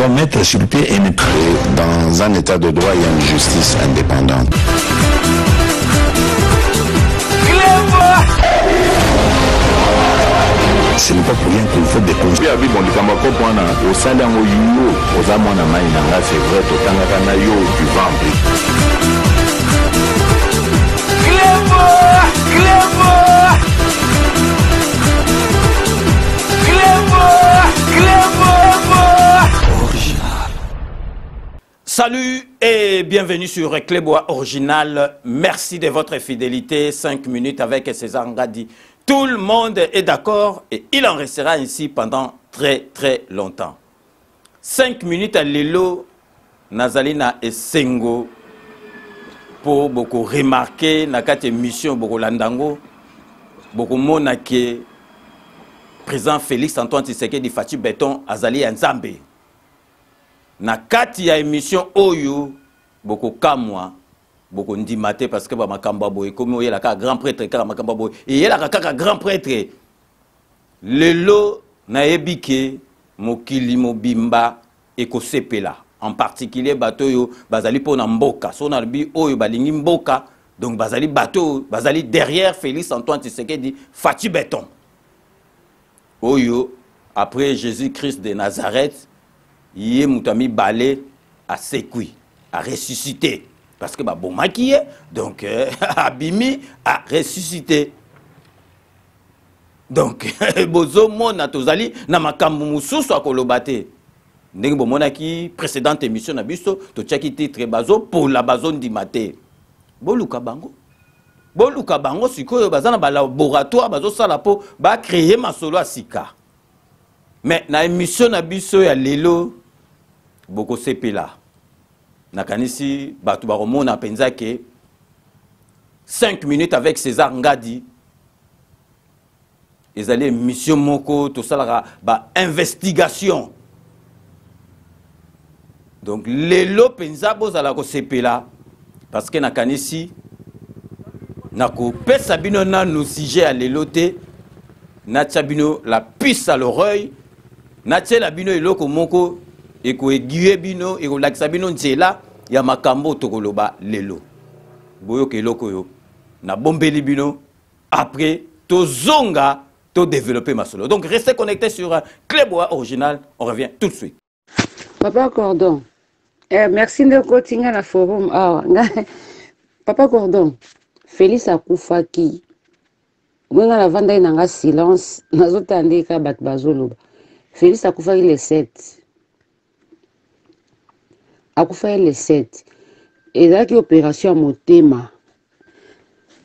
doit mettre sur pied et dans un état de droit, il y a une justice indépendante. Ce n'est pas pour rien qu'il faut des conseils. Salut et bienvenue sur Clébois Original. Merci de votre fidélité. 5 minutes avec César Ngadi. Tout le monde est d'accord et il en restera ainsi pendant très longtemps. 5 minutes à Lelo, Nazalina et Sengo pour beaucoup remarquer na kati émission beaucoup landango beaucoup monake président Félix Antoine Tshisekedi Fati Béton Azali Nzambe. Na kati ya émission Oyo, beaucoup kamwa, beaucoup ndimate parce que ba makamba boy comme oye la ka grand prêtre ka makamba boy et yela ka grand prêtre lelo na ebike mokili mobimba ekosepela en particulier bato yo bazali pona mboka so na bi oyo balingi mboka donc bazali bato bazali derrière Félix Antoine Tshisekedi Fati Béton Oyo après Jésus-Christ de Nazareth Yé Moutami Balé a sécoui, a ressuscité. Parce que bon maquillé, donc Abimi a ressuscité. Donc, Bozo Mona Tozali, Namakambu Moussous a kolobate. Ndenge monaki précédente émission na biso, to tchaki titre bazo pour la bazone di maté. Boluka bango. Boluka bango sikoyo bazana ba laboratoire bazo sala po ba créer masolo asika. Mais na émission na biso ya lelo boko sepela nakanisi batu baromona penza ke 5 minutes avec César Ngadi ezali mission moko to salara ba investigation donc lelo penza bozala ko sepela parce que nakanisi nako pesa bino na no sujet à lelo te na tchabino la puce à l'oreille na tchela bino eloko moko eko eguye bino eko lakisa bino nzela ya makambo tokoloba lelo boyo ke eloko yo na bombeli bino après to zonga to développer ma solo. Donc restez connectés sur Clébois Original, on revient tout de suite. Papa Cordon, merci de continuer la forum. Papa Cordon, Félix Akufaki, mwenga la vanda inanga silence nazotandika bat bazoloba. Félix Akufaki le 7. Akufaki le 7. Et là, opération à motema.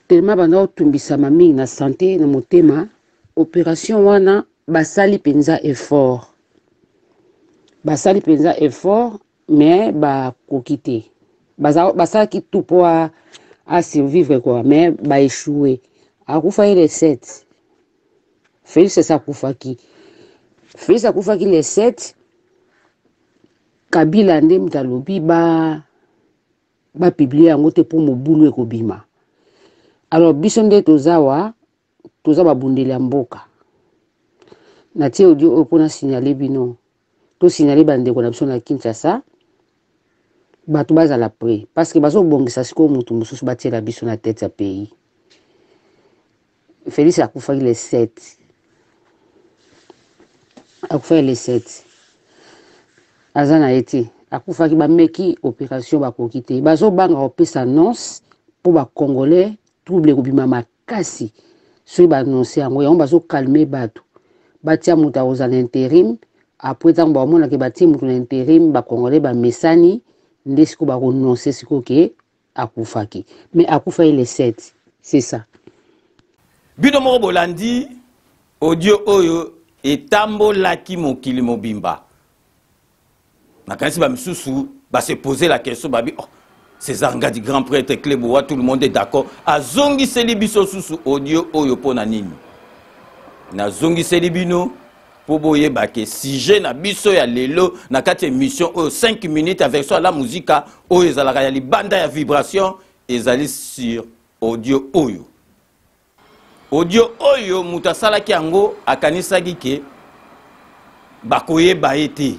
Tellement banda otumbisa mami na santé na motema. Opération wana basali penza effort. Basali penza effort, mais ba kokite. Basali ki tout pour à survivre quoi, mais ba échouer. Akufaki le 7. Félix Akufaki. Félix Akufaki le 7. Kabila nde mtalobi ba publier yango te pour mobulu ekobima. Alors biso nde toza ba bundeli mboka. Na tie audio opona signaler bino. To signaler bandeko na biso na Kinshasa. Bato bazala prêt parce que bazo bongisa siko mutu mususu batiela biso na tête ya pays. Félix Akufaki le 7. Akufaki le 7. Azana eti akufaki ba meki opération ba kokite bazo banga opesa annonce pour ba congolais trouble kobima makasi so ba annoncer yango yango bazo calmer bato batia muta aux intérim après tant ba mona ke batia mutu na intérim ba congolais ba mesani ndesiko ba renoncer siko ke akufaki mais akufaki le 7 c'est ça Bino mo bolandi audio oyo etambola ki mokili mobimba. Nakanisi ba misusu ba se poser la question babi oh César Ngadi grand prêtre Clébois tout le monde est d'accord azongi selibiso susu audio oyo pona nini na zongi selibino po boye ba ke sujet na biso ya lelo na kati émission oyo 5 minutes avec ça la musique oyo ezalaka ya libanda ya vibration ezali sur audio oyo mutasala ki yango akanisaki ke bakoye ba ete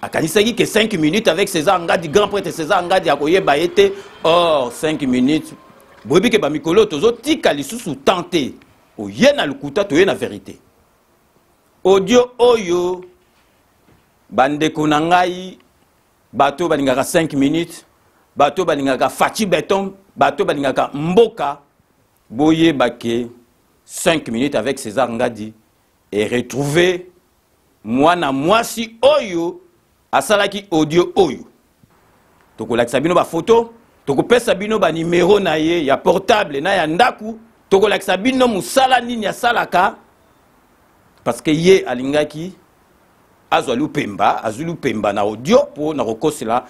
akanisaki que 5 minutes avec César Ngadi, grand prêtre César Ngadi akoyeba ete. Or 5 minutes boyebi ke ba mikolo tozo tika lisusu tenter oye na lukuta toye na vérité. Audio oyo bandeko na ngai bato balingaka 5 minutes, bato balingaka Fachi Beton, bato balingaka Mboka, boye bake 5 minutes avec César Ngadi et retrouver mwana mwasi oyo asalaki audio oyo. Tokolakisa bino ba photo, tokopesa bino ba numéro na ye ya portable na ya ndaku, tokolakisa bino musala nini asalaka parce que ye alingaki azwalu pemba na audio pour na rekosela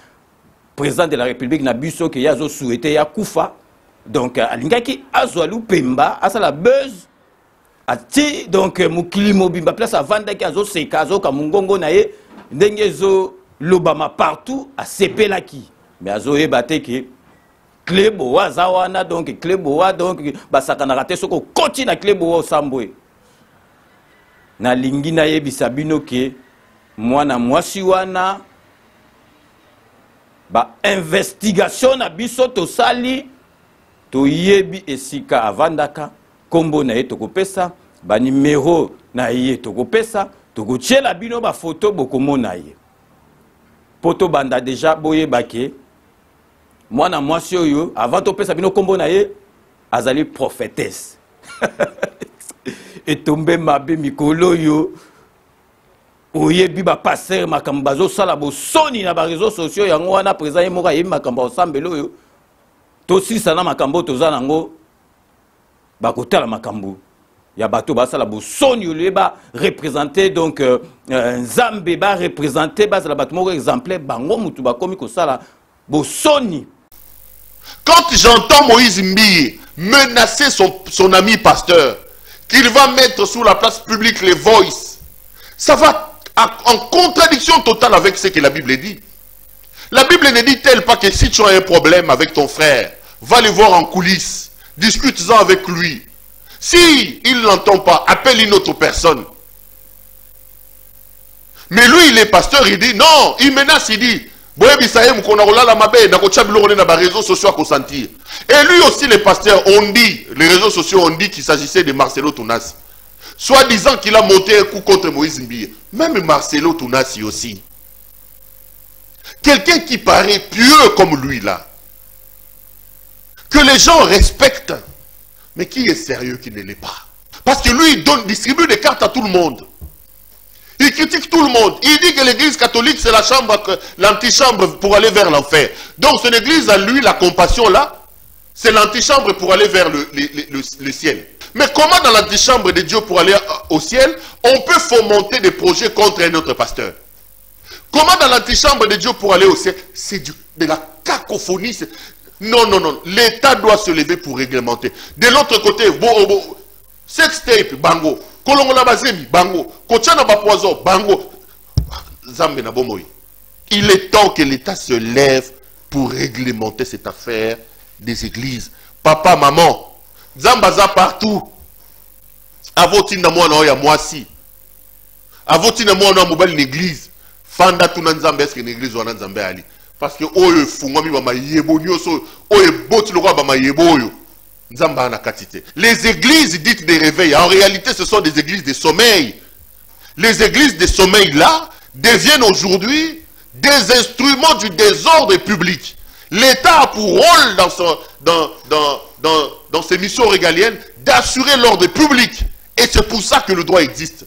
président de la République na biso que yazo souhaité ya kufa. Donc alingaki azwalu pemba asala buzz ati donc mukili mobimba place avandaki azo seka azo ka mungongo na ye ndenge zo lobama partout a sepelaki mais azo ebate ke Klebo azawana donc Klebo donc basaka na raté soko koti na Klebo sambwe na lingi na yebisa bino ke mwana mwasi wana ba investigation na biso tosali to yebi esika avandaka kombo na ye tokopesa ba numéro na ye tokopesa tokotiela bino ba photo bokomona ye poto banda déjà boye bake mwana mwasi oyo avant topesa bino kombo na ye azali prophétesse et tombe mabe mikolo yo oyebi ba passer makambo bazosala bosoni na ba réseaux sociaux yango wana président ye moko ayebi makambo osambelo oyo tosisa na makambo toza nango bakotala makambo ya bato basala bosoni oleba représenter donc nzambe ba représenter basala bato moko exemplaire bango mutu bakomi kosala bosoni. Quand j'entends Moïse Mbiye menacer son ami pasteur qu'il va mettre sur la place publique les voices, ça va en contradiction totale avec ce que la Bible dit. La Bible ne dit-elle pas que si tu as un problème avec ton frère, va le voir en coulisses, discute-en avec lui. Si il n'entend pas, appelle une autre personne. Mais lui, il est pasteur, il dit non, il menace, il dit et lui aussi, les pasteurs ont dit, les réseaux sociaux ont dit qu'il s'agissait de Marcelo Tounassi. Soit disant qu'il a monté un coup contre Moïse Mbiye. Même Marcelo Tounassi aussi. Quelqu'un qui paraît pieux comme lui là. Que les gens respectent. Mais qui est sérieux, qui ne l'est pas. Parce que lui, il distribue des cartes à tout le monde. Il critique tout le monde. Il dit que l'église catholique, c'est la chambre, l'antichambre pour aller vers l'enfer. Donc, son église a lui, la compassion là, c'est l'antichambre pour aller vers le ciel. Mais comment dans l'antichambre de Dieu pour aller au ciel, on peut fomenter des projets contre un autre pasteur? Comment dans l'antichambre de Dieu pour aller au ciel? C'est de la cacophonie. Non, non, non. L'État doit se lever pour réglementer. De l'autre côté, sextape, bango. Kolongola bazemi, bango. Kochana bapoison, bango. Zambe na bomoy. Il est temps que l'État se lève pour réglementer cette affaire des églises. Papa, maman, Zambaza partout. Avotina moi na oya mwasi. Avotina moi na mobile une église. Fanda tuna nzambe est-ce que une église wana nzambe ali. Parce que oyo fungwa mi ba mayebo nyoso, oyo boti lokwa ba mayebo oyo. Les églises dites des réveils, en réalité ce sont des églises de sommeil. Les églises de sommeil là deviennent aujourd'hui des instruments du désordre public. L'État a pour rôle dans ses missions régaliennes d'assurer l'ordre public. Et c'est pour ça que le droit existe.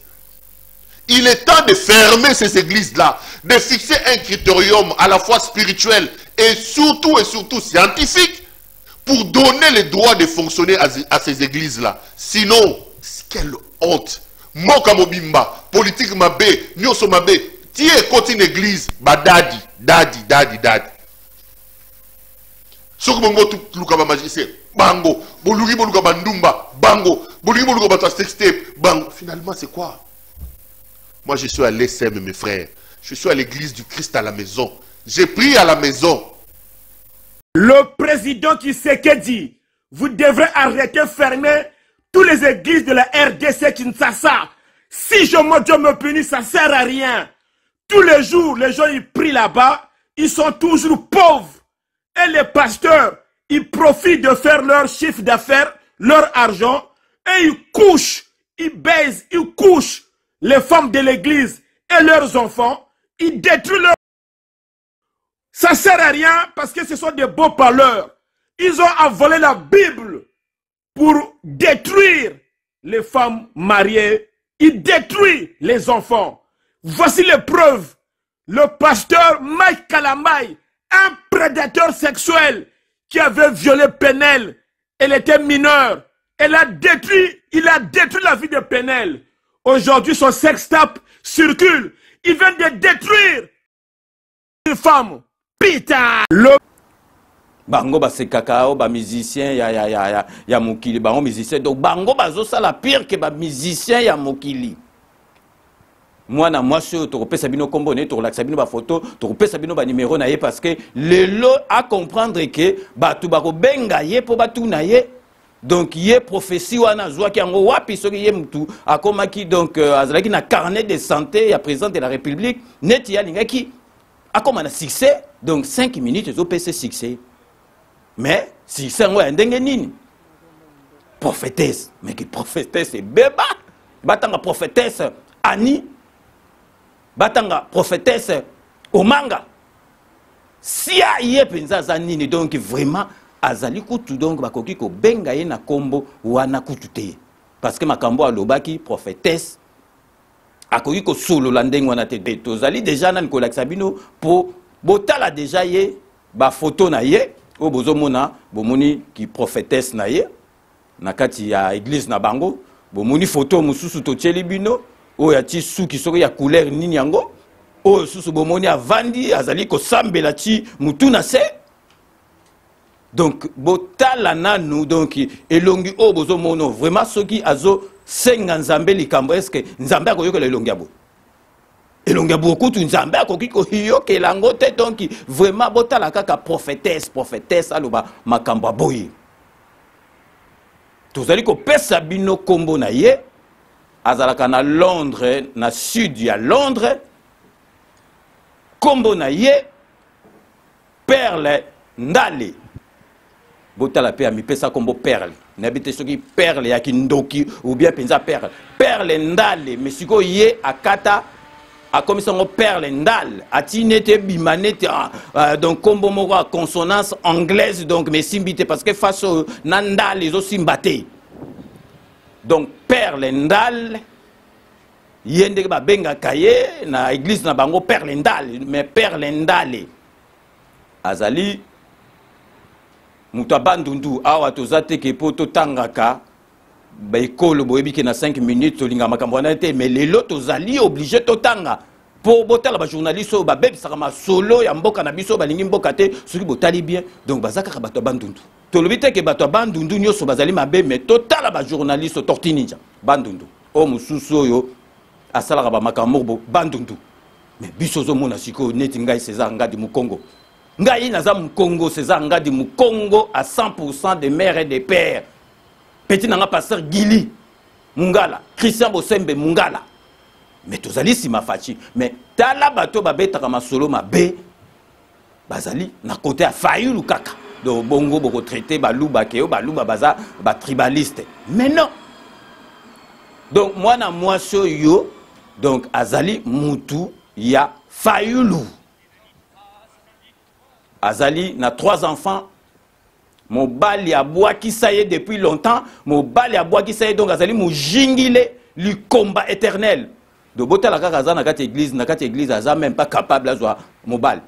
Il est temps de fermer ces églises-là, de fixer un critérium à la fois spirituel et surtout scientifique pour donner le droit de fonctionner à ces églises-là. Sinon, quelle honte. Moka mobimba, politique mabe, nyoso mabe, tie côté une église, ba dadi. Soko bongo tout luka ba magicien, bango, bolugi boluka bandumba, bango, bolugi boluka ba sextape, bango. Finalement, c'est quoi? Moi, je suis à l'ESM, mes frères. Je suis à l'église du Christ à la maison. J'ai prié à la maison. Le président Tshisekedi, vous devrez arrêter de fermer toutes les églises de la RDC Kinshasa. Si Dieu me punit, ça ne sert à rien. Tous les jours, les gens ils prient là-bas, ils sont toujours pauvres. Et les pasteurs, ils profitent de faire leur chiffre d'affaires, leur argent, et ils couchent, ils baisent, ils couchent les femmes de l'église et leurs enfants, ils détruisent leur... Ça ne sert à rien parce que ce sont des beaux parleurs. Ils ont volé la Bible pour détruire les femmes mariées. Ils détruisent les enfants. Voici les preuves. Le pasteur Mike Kalamai, un prédateur sexuel qui avait violé Penel, elle était mineure. Il a détruit la vie de Penel. Aujourd'hui, son sextape circule. Il vient de détruire une femme. Putain! Bango ba se kakao ba musicien ya mokili bango musicien donc bango bazo sala pire que ba musicien ya mokili. Moi na moi sur to pesa bino kombo ne to laksa bino ba photo to pesa bino ba numéro na ye parce que le lot à comprendre que batu bako benga ye po batu na ye donc ye prophétie wana zwa ki ngo wapi soki ye mutu akomaki donc azalaki na carnet de santé ya président de la République neti ya lingaki akoma na succès donc 5 minutes zo pese succès. Mais si c'est un nini prophétesse, mais qui prophétesse c'est Beba, batanga prophétesse Annie, batanga prophétesse Omanga. Si a yé penza zanini donc vraiment azali kutu donc bakoki ko benga ye na kombo wana kutute. Parce que makambo alobaki prophétesse akoki ko solo la ndenge wana te tozali déjà na Nicolas Sabino pour botala déjà ye ba photo na ye. O bozomona bomoni ki prophétesse na ye nakati ya église na bango bomoni photo mususu to bino o ya ti suki soko ya couleur nini yango o susu bomoni avandi azali ko sambela ti mutu na se donc botala nanu donc elongi o bozomono vraiment soki azo senga nzambe likambo est-ce que nzambe akoyoka elongi abo elongi abo kutu nzambe akoki ko yoka elango te donc vraiment botala kaka prophétesse aloba makambo aboyi tozali ko pesa bino kombo na ye azalaka na Londres na sud ya Londres kombo na ye Perle Ndale botala pe ami pesa kombo Perle n'habite soki Perle ya kindoki ou bien penza Perle Ndale mais siko ye akata a comme ça on Perle Ndale atinete bimanete donc combo moko a consonance anglaise donc mais simbité parce que face au nandal les aussi simbate donc Perle Ndale yende ba benga kaye na église na bango Perle Ndale mais Perle Ndale azali muta bandundu awa tozate ke poto tangaka ba ekolo boyebi ke na 5 minutes tolinga makambo na te mais lelo tozali obligé totanga pour botala ba journaliste ba bebisaka masolo ya mboka na biso balingi mboka te soki botali bien donc bazaka bato bandundu tolobi te ke bato bandundu nyoso bazali mabe mais totala ba journaliste tortininja bandundu o mususu oyo asalaka ba makambo bandundu mais biso zo mona siko neti ngai César Ngadi Mukongo ngai naza Mukongo César Ngadi Mukongo à 100% de mère et de père. Petit nanga pasteur Gili Mungala, Christian Bosembe Mungala. Mais tozali si ma fachi. Mais tala bato babeta kama solo mabe. Bazali na côté a Fayulu kaka. Donc bongo boko traité baluba keo baluba baza ba tribaliste. Mais non. Donc moi na moi so yo donc azali mutu ya Fayulu. Azali na 3 enfants. Mon bali a bois qui saillait depuis longtemps. Mon bali a bois qui saillait donc azali mon jingile le combat éternel. De bota la kakaza na kati église aza même pas capable à jouer mon bal.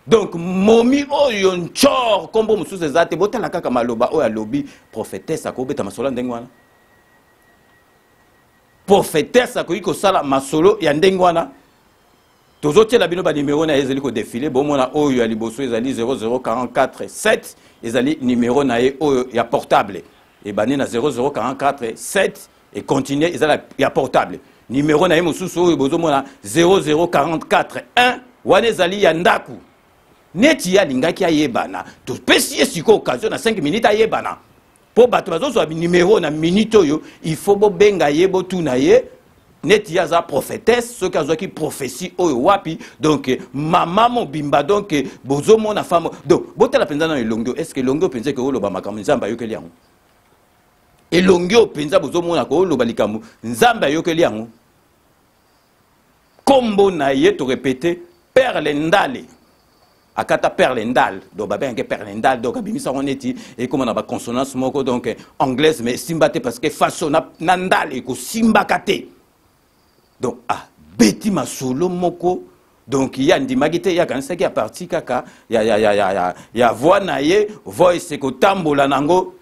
Donc momi o yon chor kombo musu zate bota la kaka maloba o ya lobby prophétesse akobeta masolo ndengwana. Prophétesse akoyiko sala masolo ya ndengwana. Tozotie la bino ba numéro na ezali ko défiler bon mona oyo ya liboso ezali 0044 7 ezali numéro na ye oyo ya portable et bani na 0044 7 et continuer ezali ya portable numéro na ye mosusu oyo bozo mona 0044 1 wana ezali ya ndaku neti ya lingaki ayebana to pesi esiko occasion na 5 minutes ayebana po bato bazo so numéro na minute oyo il faut bo benga ye bo tu na ye neti yaza prophétesse ce qui qui prophétie oyo wapi donc maman mobimba donc bozo mona femme donc botela penza na elongio est-ce que elongio penza que oloba makambo nzamba yokeli yango elongio penza bozo mona ko oloba likambo nzamba yokeli yango kombo na ye to répéter perle ndale akata perle ndale donc ba benga perle ndale donc abimisa oneti et comme on a ba consonance moko donc anglaise mais simbate parce que façon na ndale ko simbakate donc beti masolo moko donc il y a ndimagite ya kanisa ki a parti kaka ya voix na ye voice ko tambola nango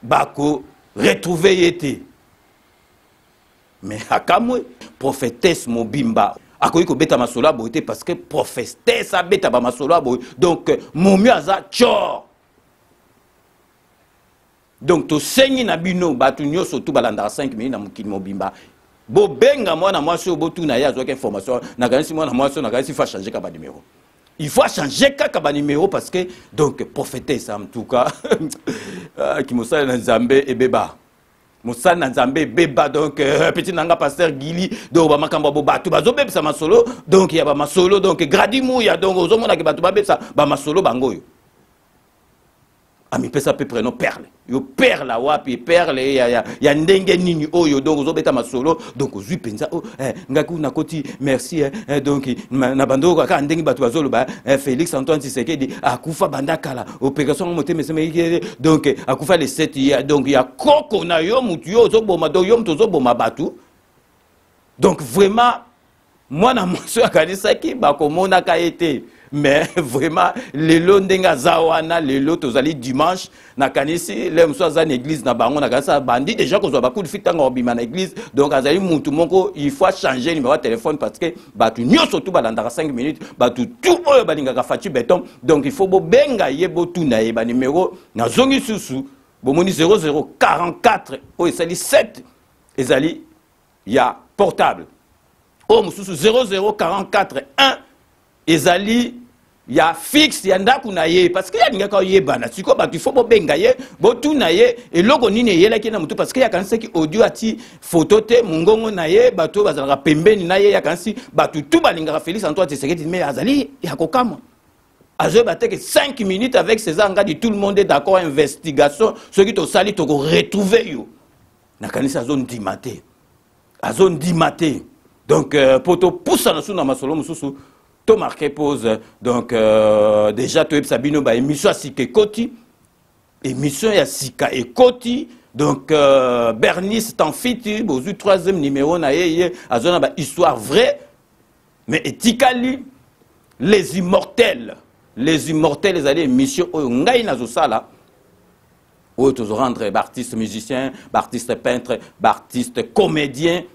bako retrouver yete mais akamwe prophétesse mobimba akoyi ko beta masolo abote parce que prophétesse a beta ba masolo abote donc momi aza tchor donc to sengi na bino batu nyoso tu balanda 5 minutes na mukini mobimba bo benga mwana mwasi obotu na ya zoka information na kanisi mwana mwasi na kanisi fa changer ka ba numéro il faut changer ka ba numéro parce que donc prophétesse en tout cas qui mosala na Nzambe et beba mosala na Nzambe beba donc petit nanga pasteur Gili donc ba makambo bo batu bazo bebisa masolo donc ya ba masolo donc gradimu ya donc ozo mona ke batu ba bebisa ba masolo bangoyo ami pesa pe prénom perle yo perle wapi perle ya ndenge nini oyo donc ozo beta masolo donc ozui penza ngaku na koti merci donc na bando ka ndenge batu bazolo ba Félix Antoine Tshisekedi akufa bandakala opération moteme semeki donc akufa les 7 ya donc ya koko na yo mutu yo ozo boma donc yo mutu ozo boma batu donc vraiment moi na moso akanisa ki bakomona ka été mais vraiment lelo ndenga zawana lelo tozali dimanche na kanisi le mso za église na bango na kanisa bandi déjà ko zo ba coup de fitanga obima na église donc azali mutu moko il faut changer numéro de téléphone parce que batu nyoso tu balandaka 5 minutes batu tout oyo balingaka faci béton donc il faut bo benga yebo tu na yeba numéro na zongi susu bomoni 0044 oyo sali 7 ezali ya portable o mususu 0044 1 ezali ya fixe ya ndaku na ye parce que ya ningaka yebana siko ba il faut bo benga ye bo tu na ye eloko nini yela kina mutu parce que ya kanisa ki audio ati photo te mungongo na ye bato bazalaka pembeni na ye ya kanisi batu tu balingaka Félix Antoine Tshisekedi mais azali ya kokama azo bateke 5 minutes avec ces angadi tout le monde est d'accord investigation ceux qui to sali to retrouver yo na kanisa zone dimate azone dimate donc poto poussa na suna masolo mususu to marqué pause donc déjà to sabino ba émission sika ekoti émission ya sika ekoti donc Bernice Tanfiti bozu 3e numéro na ye azona ba histoire vraie mais etikali les immortels les allez émission oyo ngai nazo sala oyo to rendre artiste musicien artiste peintre artiste comédien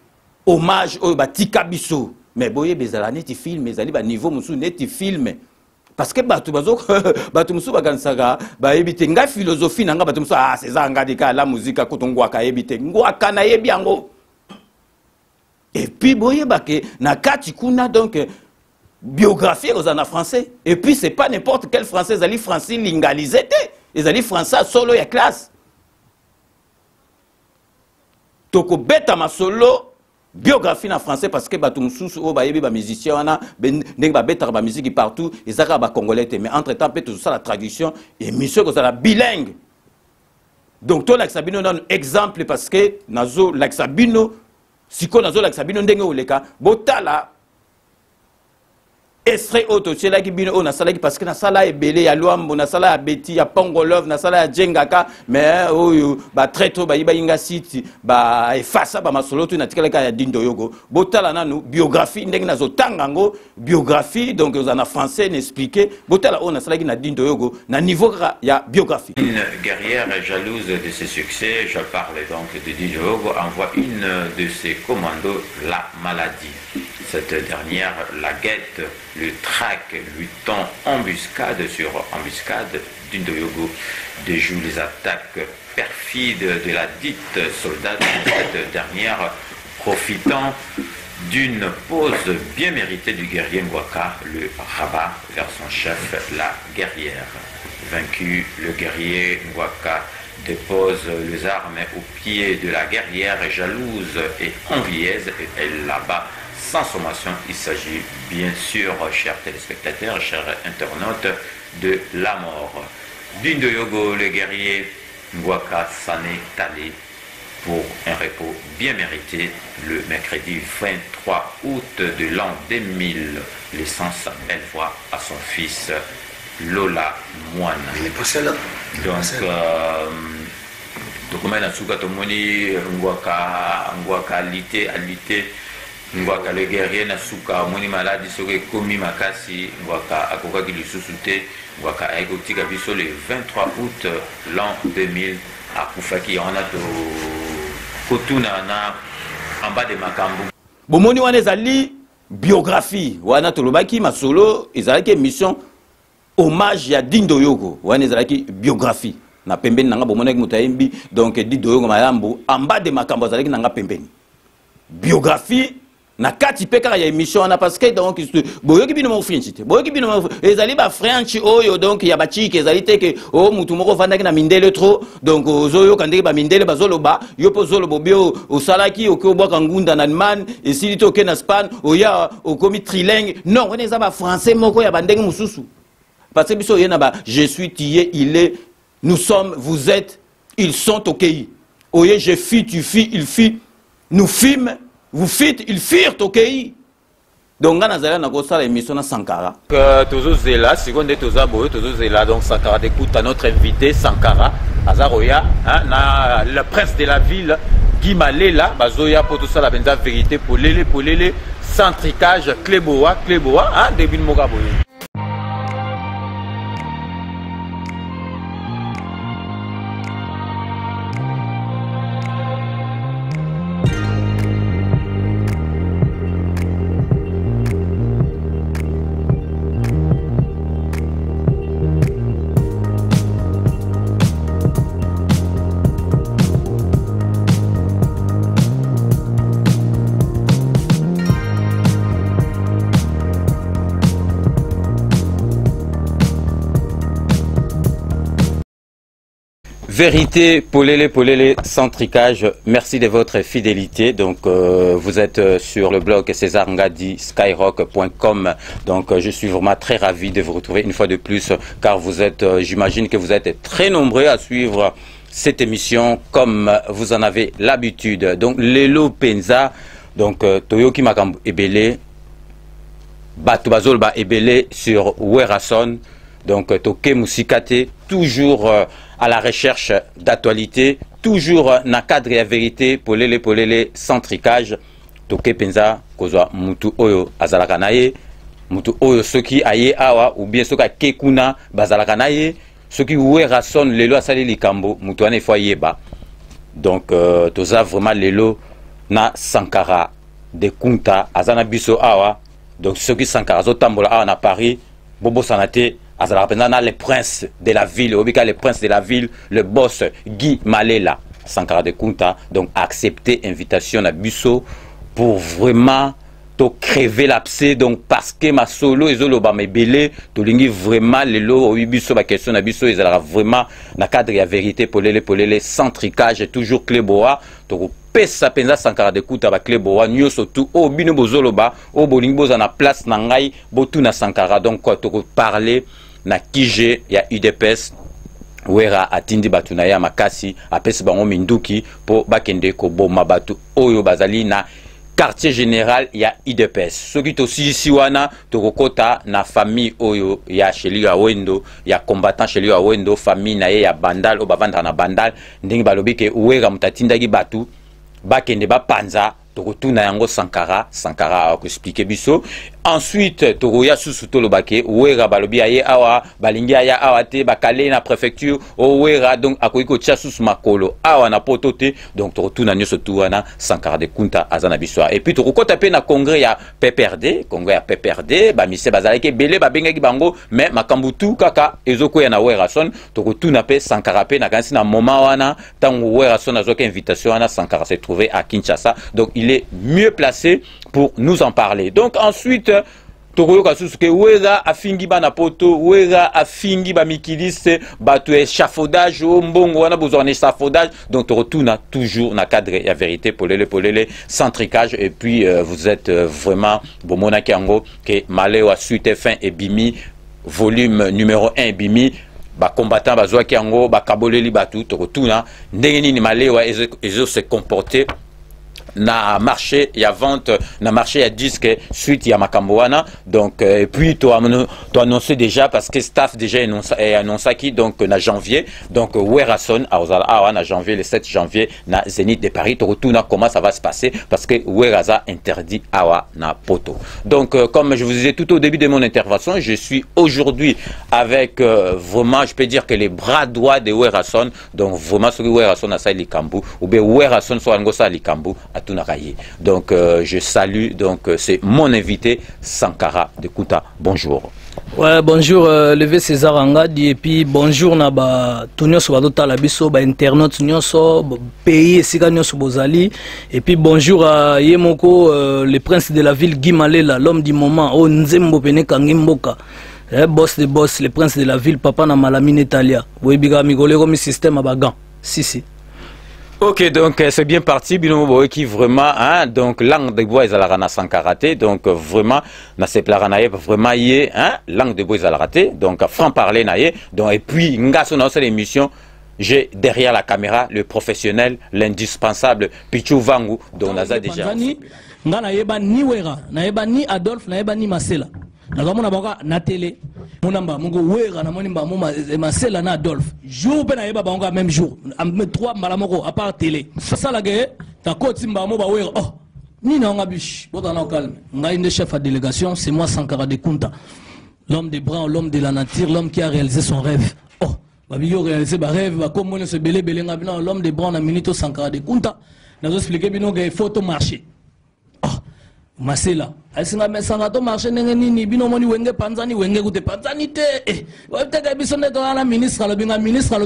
hommage oyo ba tikabiso mais boye bezala neti film ezali ba niveau musu neti film parce que batu bazo batu musu bakansaka ba ebite nga philosophie nanga batu musu c'est ça ngadi ka la musique kutongwa ka ebite ngwa na yebi yango et puis boye bake na kati kuna donc biographie aux en français et puis c'est pas n'importe quel français ezali français lingalisé ezali français solo ya classe toko beta masolo biographie en français parce que batum sous o ba yebi ba musicien wana ndenge ba beta ba musique partout ezaka ba congolais mais entre temps peut tout ça la traduction et monsieur ko ça la bilingue donc to la sabino non exemple parce que nazo la sabino siko nazo la sabino ndenge oleka botala extrait auto c'est là qui bino na sala parce que na sala ebele ya luambo na sala ya beti ya pongolov na sala ya jengaka mais oyo ba très trop ba yinga city ba efasa ba masolo tu na tikala ya dindo yogo botala nanu biographie ndenge nazo tangango biographie donc aux en français n'expliquer botala on na sala ki na dindo yogo na niveau ya biographie. Une guerrière jalouse de ses succès, je parle donc de Dindo Yogo, envoie une de ses commandos la maladie. Cette dernière la guette, le traque, lui tend embuscade sur embuscade. Dindo Yogo déjoue les attaques perfides de la dite soldate, cette dernière profitant d'une pause bien méritée du guerrier Ngwaka, le rabat vers son chef, la guerrière. Vaincu, le guerrier Ngwaka dépose les armes aux pieds de la guerrière jalouse et envieuse et elle là-bas sans sommation. Il s'agit bien sûr, chers téléspectateurs, chers internautes, de la mort. Dindo Yogo, le guerrier Ngwaka Sané Talé, pour un repos bien mérité le mercredi 23 août de l'an 2000, laissant sa belle voix à son fils Lola Moine. Il est passé là. Donc, document na suka tomoni Ngwaka alité Ngwaka le guerrier na suka moni maladi soke komi makasi Ngwaka akokaki lisusu te Ngwaka aikotika biso le 23 août l'an 2000 akufaki on a to kotuna na en bas de makambu. Bomoni wana ezali biographie wana tolobaki masolo ezalaki émission hommage ya Dindo Yogo wana ezalaki biographie na pembeni nanga bomoni mutu ayembi donc Dindo Yogo mayambu en bas de makambu ezalaki nanga pembeni biographie na kati pe kaka ya émission na parce que donc boyoki bino mo French te boyoki bino mo ezali ba French oyo donc ya ba chike ezali te ke o mutu moko vandaki na mindele trop donc ozoyo kandeki ba mindele bazoloba yo po zolobo bio osalaki okobwaka ngunda na Allemagne esili to ke na Spain oya okomi trilingue non on eza ba français moko ya bandenge mususu parce que biso yena ba je suis tué il est nous sommes vous êtes ils sont OK oye je fuis tu fuis il fuit nous fîmes vous fîtes, ils firent au pays. Donc, on a l'émission Sankara. Tozo Zela, seconde Toza Boyo, Tozo Zela, donc Sankara d'écoute à notre invité Sankara, Azaroya, le prince de la ville, Guy Malela, Bazoya, pour tout ça, la vérité, pour l'élé, centricage, Cléboa, début de Mogaboyo. Vérité, Polélé, centricage, merci de votre fidélité. Donc, vous êtes sur le blog César Ngadi, skyrock.com. Donc, je suis vraiment très ravi de vous retrouver une fois de plus, car vous êtes, j'imagine que vous êtes très nombreux à suivre cette émission comme vous en avez l'habitude. Donc, Lelo Penza, donc, Toyoki Makambu Ebele, Batubazolba Ebele sur Werason. Donc, Toke Musikate, toujours à la recherche d'actualité, toujours na cadre et vérité, polélé, centricage. Toke Penza, Kozwa Mutu Oyo Azalakanaye, Mutu Oyo Soki Aye Awa, ou bien Soka Kekuna Bazalakanaye, Soki Werason, Lelo Asali Likambo, Mutu Ane Foyeba. Donc, Toza vraiment Lelo na Sankara de Kunta, Azana Biso Awa, donc Soki Sankara Zotambola Awa na Paris, Bobo Sanate. Le prince de la ville, le prince de la ville, le boss Guy Malela, Sankara de Kunta, donc accepter invitation à Busso pour vraiment to crever l'abcès, donc parce que ma solo et zolo ba me belé, to lingi vraiment le lo oui Busso ba question à Busso, ils aura vraiment na cadre ya vérité polélé centricage toujours Cléboa, to pesa penza Sankara de Kunta ba Cléboa, nyo surtout au bino bozolo ba, au bolingi boza na place na ngai, botu na Sankara, donc quoi to parler na kije ya UDPS wera atindi batu na ya makasi apesi bango minduki po bakende ko boma batu oyo bazali na quartier général ya UDPS soki to si wana to kokota na famille oyo ya Sheli Awendo ya combattant Sheli Awendo famille na ye ya Bandal o bavandra na Bandal ndingi balobi ke wera mutatindaki batu bakende ba panza tokotuna yango Sankara a expliqué biso. Ensuite tokoya susu tolobake wera balobi aye awa balingi aya awa te bakale na préfecture o wera donc akoki ko tia susu makolo awa na poto te donc tokotuna nyoso tu wana Sankara de Kunta azana biso et puis tokokota pe na congrès ya PPRD ba mise bazalaki belé ba bengaki bango mais makambutu kaka ezokoya na wera son tokotuna pe Sankara pe na kansi na moment wana tango wera son azoka invitation wana Sankara s'est trouvé à Kinshasa donc il est mieux placé pour nous en parler. Donc ensuite tokoyoka susu ke wera afingi bana poto wera afingi ba mikiliste bato échafaudage o mbongo wana besoin d'échafaudage donc retourne toujours na cadre ya vérité polele centricage et puis vous êtes vraiment bomona kiango ke malewa suite fin et bimi volume numéro 1 bimi ba combattant bazwa kiango ba kaboleli batu to retourna ndenge nini malewa ezo se comporter na marché ya vente na marché ya disque suite ya makamboana donc et puis tu annoncé déjà parce que staff déjà annoncé qui donc na janvier donc Werason à na janvier le 7 janvier na Zénith de Paris tu retournes comment ça va se passer parce que Weraza interdit awa na poto donc comme je vous disais tout au début de mon intervention je suis aujourd'hui avec vraiment je peux dire que les bras droits de Werason donc vraiment ce que Werason a ça likambu ou bien Werason soit ngosa likambu donc je salue donc c'est mon invité Sankara de Kunta. Bonjour. Ouais, bonjour levé César Angadi et puis bonjour na ba tunyoso ba totala biso ba internaute nyonso pays esika nyonso bozali et puis bonjour à Yemoko le prince de la ville Guy Malela l'homme du moment o nzembo pene kangimboka boss de boss le prince de la ville papa na malamine Italia boyebiga migole comme système abagan si. Ok, donc c'est bien parti, Binomo qui vraiment, hein, donc langue de bois ils allaient sans karaté, donc vraiment, na se plaranaye vraiment yé, hein, langue de bois ils allaient rater, donc franc parler naye, donc et puis ngaso dans cette émission, j'ai derrière la caméra le professionnel, l'indispensable Pichou Vangu, donc naza déjà. Nga na yeba ni Wera, na yeba ni Adolphe, na yeba ni Masela. Nakamona baka na télé monamba mungo wera na monimba moma Masela na Adolphe jour pe na yeba bango même jour am 3 malamoko à part télé ça la guerre ta koti mba mo ba wera oh ni na nga biche bota na calme nga inde chef de délégation c'est moi Sankara de Kunta l'homme des bras l'homme de la nature l'homme qui a réalisé son rêve oh ba biyo réaliser ba rêve ba comme on se belé nga bino l'homme des bras na minito Sankara de Kunta na zo expliquer bino ga photo marché Masela asinga mesanga to marché ndenge nini bino moni wenge panzani wenge kute panzani te weteka biso neto na ministre lobi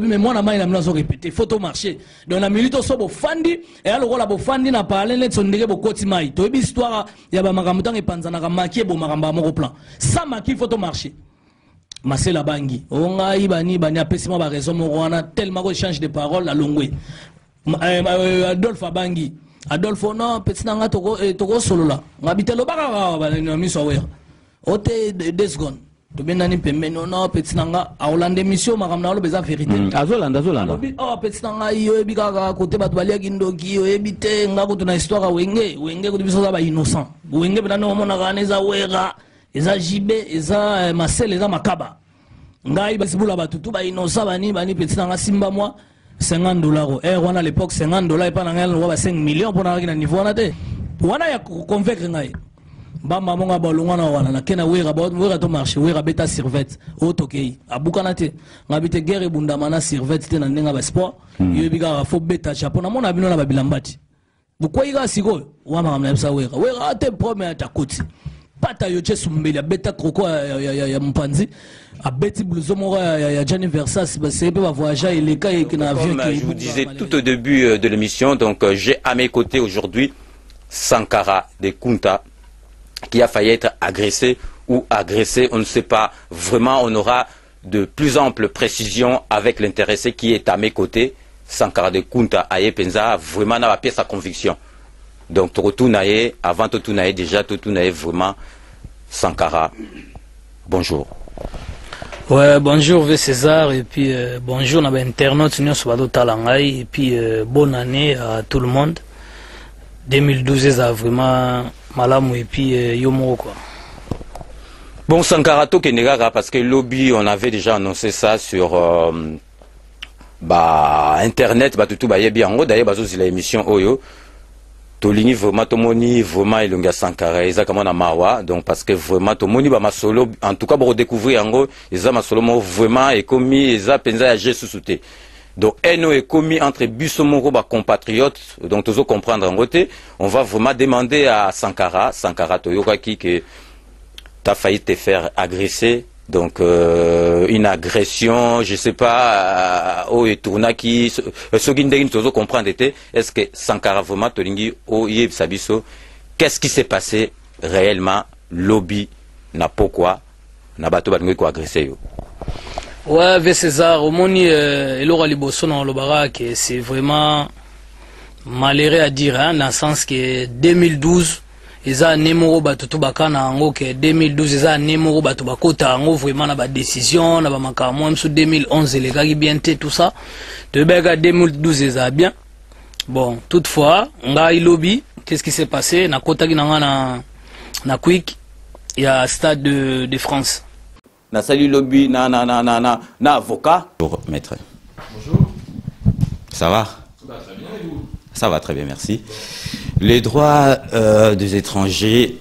mais moi na mai na mna so répéter photo marché donc na milito so bo fandi et alors la bo fandi na parler net so ndenge bo koti mai to bi histoire ya ba makambo tangi panzana ka makie bo makamba moko plan ça maki photo marché Masela bangi onga ibani bani apesi mo ba raison mo wana tellement ko change de parole la longwe Adolphe bangi Adolphe non petit nanga toko solo la ngabite lo baka ba na miso wera ote 2 secondes to benani pembe non petit nanga a Hollande mission makamna lo beza vérité azolanda oh petit nanga yo bika côté bat balia kindoki yo ebite ngako tuna histoire wenge ko biso ba innocent wenge bana no mona kana za wera eza jibe eza Marcel eza makaba ngai basibula batutu ba innocent bani petit nanga simba moi $50 on à l'époque $50 et pas dans 5 millions pour na niveau on a te wana ya convaincre ngai bamba monga bolungana wana na kena wera to marché wera beta servette otokei abukana te ngabite guerre bundama na servette te na ndenga ba sport yo bika fo beta chapeau na mona bino na babilambati bukwa iga siko wa makamna bisa wera te premier ta koti pata yo chesumbeli beta kroko ya mpanzi a beti blouson moko ya Gianni Versace c'est pas voyager et les cas qui na avion qui je vous disais tout au début de l'émission donc j'ai à mes côtés aujourd'hui Sankara de Kunta qui a failli être agressé ou agressé on ne sait pas vraiment on aura de plus amples précisions avec l'intéressé qui est à mes côtés Sankara de Kunta aye penza vraiment na pièce sa conviction donc Totunaye avant Totunaye déjà Totunaye vraiment Sankara bonjour. Ouais, bonjour V César et puis bonjour na ba internaute nyonso ba talangai et puis bonne année à tout le monde. 2012 ça vraiment malamu et puis yomo quoi. Bon Sankara to kenegara parce que lobby on avait déjà annoncé ça sur internet tout ba yebi ango d'ailleurs bazo la émission oyo Tolini vraiment tomoni vraiment ilonga Sankara eza kama na mawa donc parce que vraiment tomoni ba masolo en tout cas pour découvrir ango eza masolo mo vraiment et commis eza penza ya Jésus souté donc eno est commis entre biso moko ba compatriotes donc toujours comprendre en côté on va vraiment demander à Sankara toyoka ki que t'as failli te faire agresser donc une agression je sais pas au tourna qui ce qui ndenge toujours comprendre était est-ce que Sankara vraiment tolingi o yeb sabiso qu'est-ce qui s'est passé réellement lobby na pourquoi na bato balingi ko agresser yo. Ouais, V César, au moni elora liboso na lobara que c'est vraiment malheureux à dire, hein, dans le sens que 2012 eza nemoro bato to bakana ango que 2012 eza nemoro bato bakota ango vraiment na ba décision na ba makambo même sur 2011 les gars bien té tout ça de bega 2012 eza bien. Bon, toutefois, nga ilobi, qu'est-ce qui s'est passé na kota ki na quick il y a Stade de France. Na salut lobby na avocat. Bonjour maître. Bonjour. Ça va? Ça va très bien et vous? Ça va très bien, merci. Les droits des étrangers,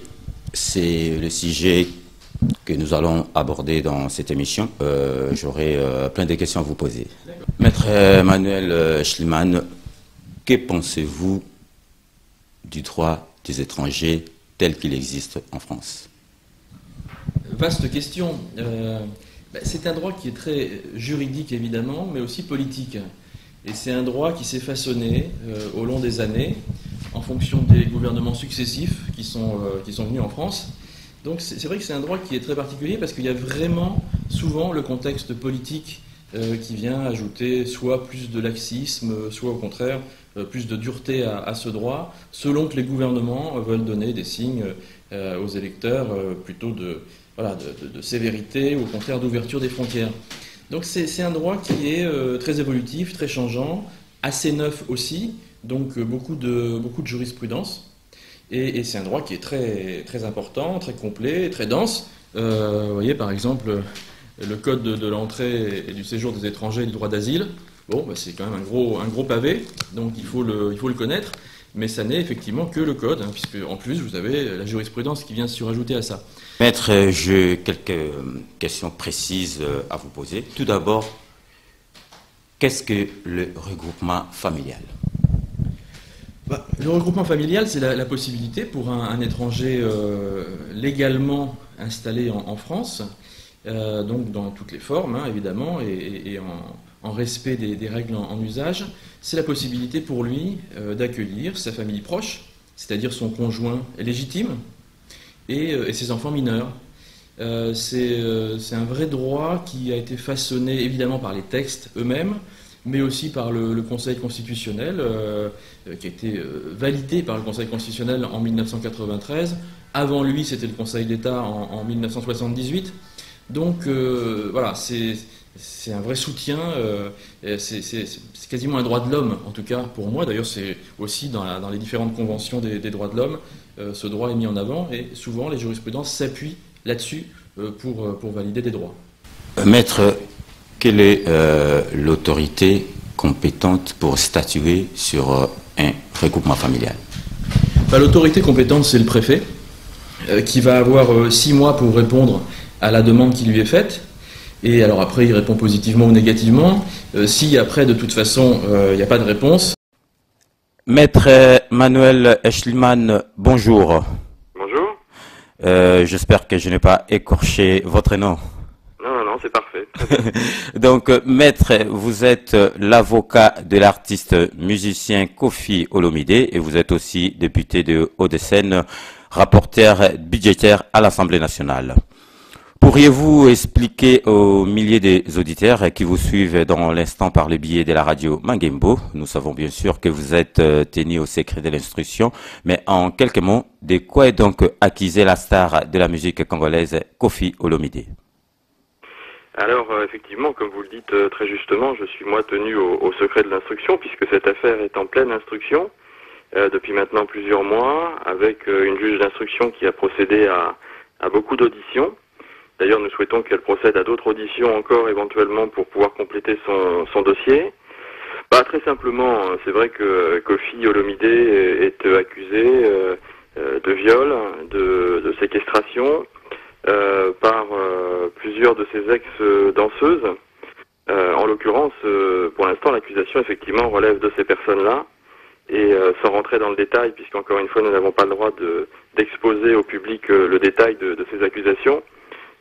c'est le sujet que nous allons aborder dans cette émission. J'aurai plein de questions à vous poser. Maître Emmanuel Schliemann, que pensez-vous du droit des étrangers tel qu'il existe en France? Vaste question. C'est un droit qui est très juridique évidemment, mais aussi politique. Et c'est un droit qui s'est façonné au long des années en fonction des gouvernements successifs qui sont venus en France. Donc c'est vrai que c'est un droit qui est très particulier parce qu'il y a vraiment souvent le contexte politique qui vient ajouter soit plus de laxisme, soit au contraire plus de dureté à ce droit, selon que les gouvernements veulent donner des signes aux électeurs plutôt de sévérité ou au contraire d'ouverture des frontières. Donc c'est un droit qui est très évolutif, très changeant, assez neuf aussi, donc beaucoup de jurisprudence. Et c'est un droit qui est très, très important, très complet, très dense. Vous voyez par exemple le code de l'entrée et du séjour des étrangers et du droit d'asile. Bon, c'est quand même un gros pavé, donc il faut le connaître. Mais ça n'est effectivement que le code, hein, puisque en plus vous avez la jurisprudence qui vient se surajouter à ça. Maître, j'ai quelques questions précises à vous poser. Tout d'abord, qu'est-ce que le regroupement familial? Le regroupement familial, c'est la possibilité pour un étranger légalement installé en France, donc dans toutes les formes, hein, évidemment, et en respect des règles en usage, c'est la possibilité pour lui d'accueillir sa famille proche, c'est-à-dire son conjoint légitime, et ses enfants mineurs. C'est un vrai droit qui a été façonné évidemment par les textes eux-mêmes, mais aussi par le Conseil constitutionnel, qui a été validé par le Conseil constitutionnel en 1993. Avant lui, c'était le Conseil d'État en 1978. Donc voilà, c'est un vrai soutien, c'est quasiment un droit de l'homme, en tout cas pour moi. D'ailleurs, c'est aussi dans les différentes conventions des droits de l'homme, ce droit est mis en avant, et souvent les jurisprudences s'appuient là-dessus pour valider des droits. Maître, quelle est l'autorité compétente pour statuer sur un regroupement familial? L'autorité compétente, c'est le préfet, qui va avoir 6 mois pour répondre à la demande qui lui est faite. Et alors après, il répond positivement ou négativement. Si après, de toute façon, il n'y a pas de réponse. Maître Emmanuel Schliemann, bonjour. Bonjour. J'espère que je n'ai pas écorché votre nom. Non, c'est parfait. Très bien. Donc, maître, vous êtes l'avocat de l'artiste musicien Kofi Olomide et vous êtes aussi député de Hauts-de-Seine, rapporteur budgétaire à l'Assemblée nationale. Pourriez-vous expliquer aux milliers des auditeurs qui vous suivent dans l'instant par le biais de la radio Mangembo, nous savons bien sûr que vous êtes tenu au secret de l'instruction, mais en quelques mots, de quoi est donc accusé la star de la musique congolaise Kofi Olomide? Alors, effectivement, comme vous le dites très justement, je suis moi tenu au secret de l'instruction, puisque cette affaire est en pleine instruction depuis maintenant plusieurs mois, avec une juge d'instruction qui a procédé à beaucoup d'auditions. D'ailleurs, nous souhaitons qu'elle procède à d'autres auditions encore éventuellement pour pouvoir compléter son dossier. Très simplement, c'est vrai que Kofi Olomide est accusé de viol, de séquestration par plusieurs de ses ex-danseuses. En l'occurrence, pour l'instant, l'accusation effectivement relève de ces personnes-là. Et sans rentrer dans le détail, puisqu'encore une fois, nous n'avons pas le droit d'exposer au public le détail de ces accusations,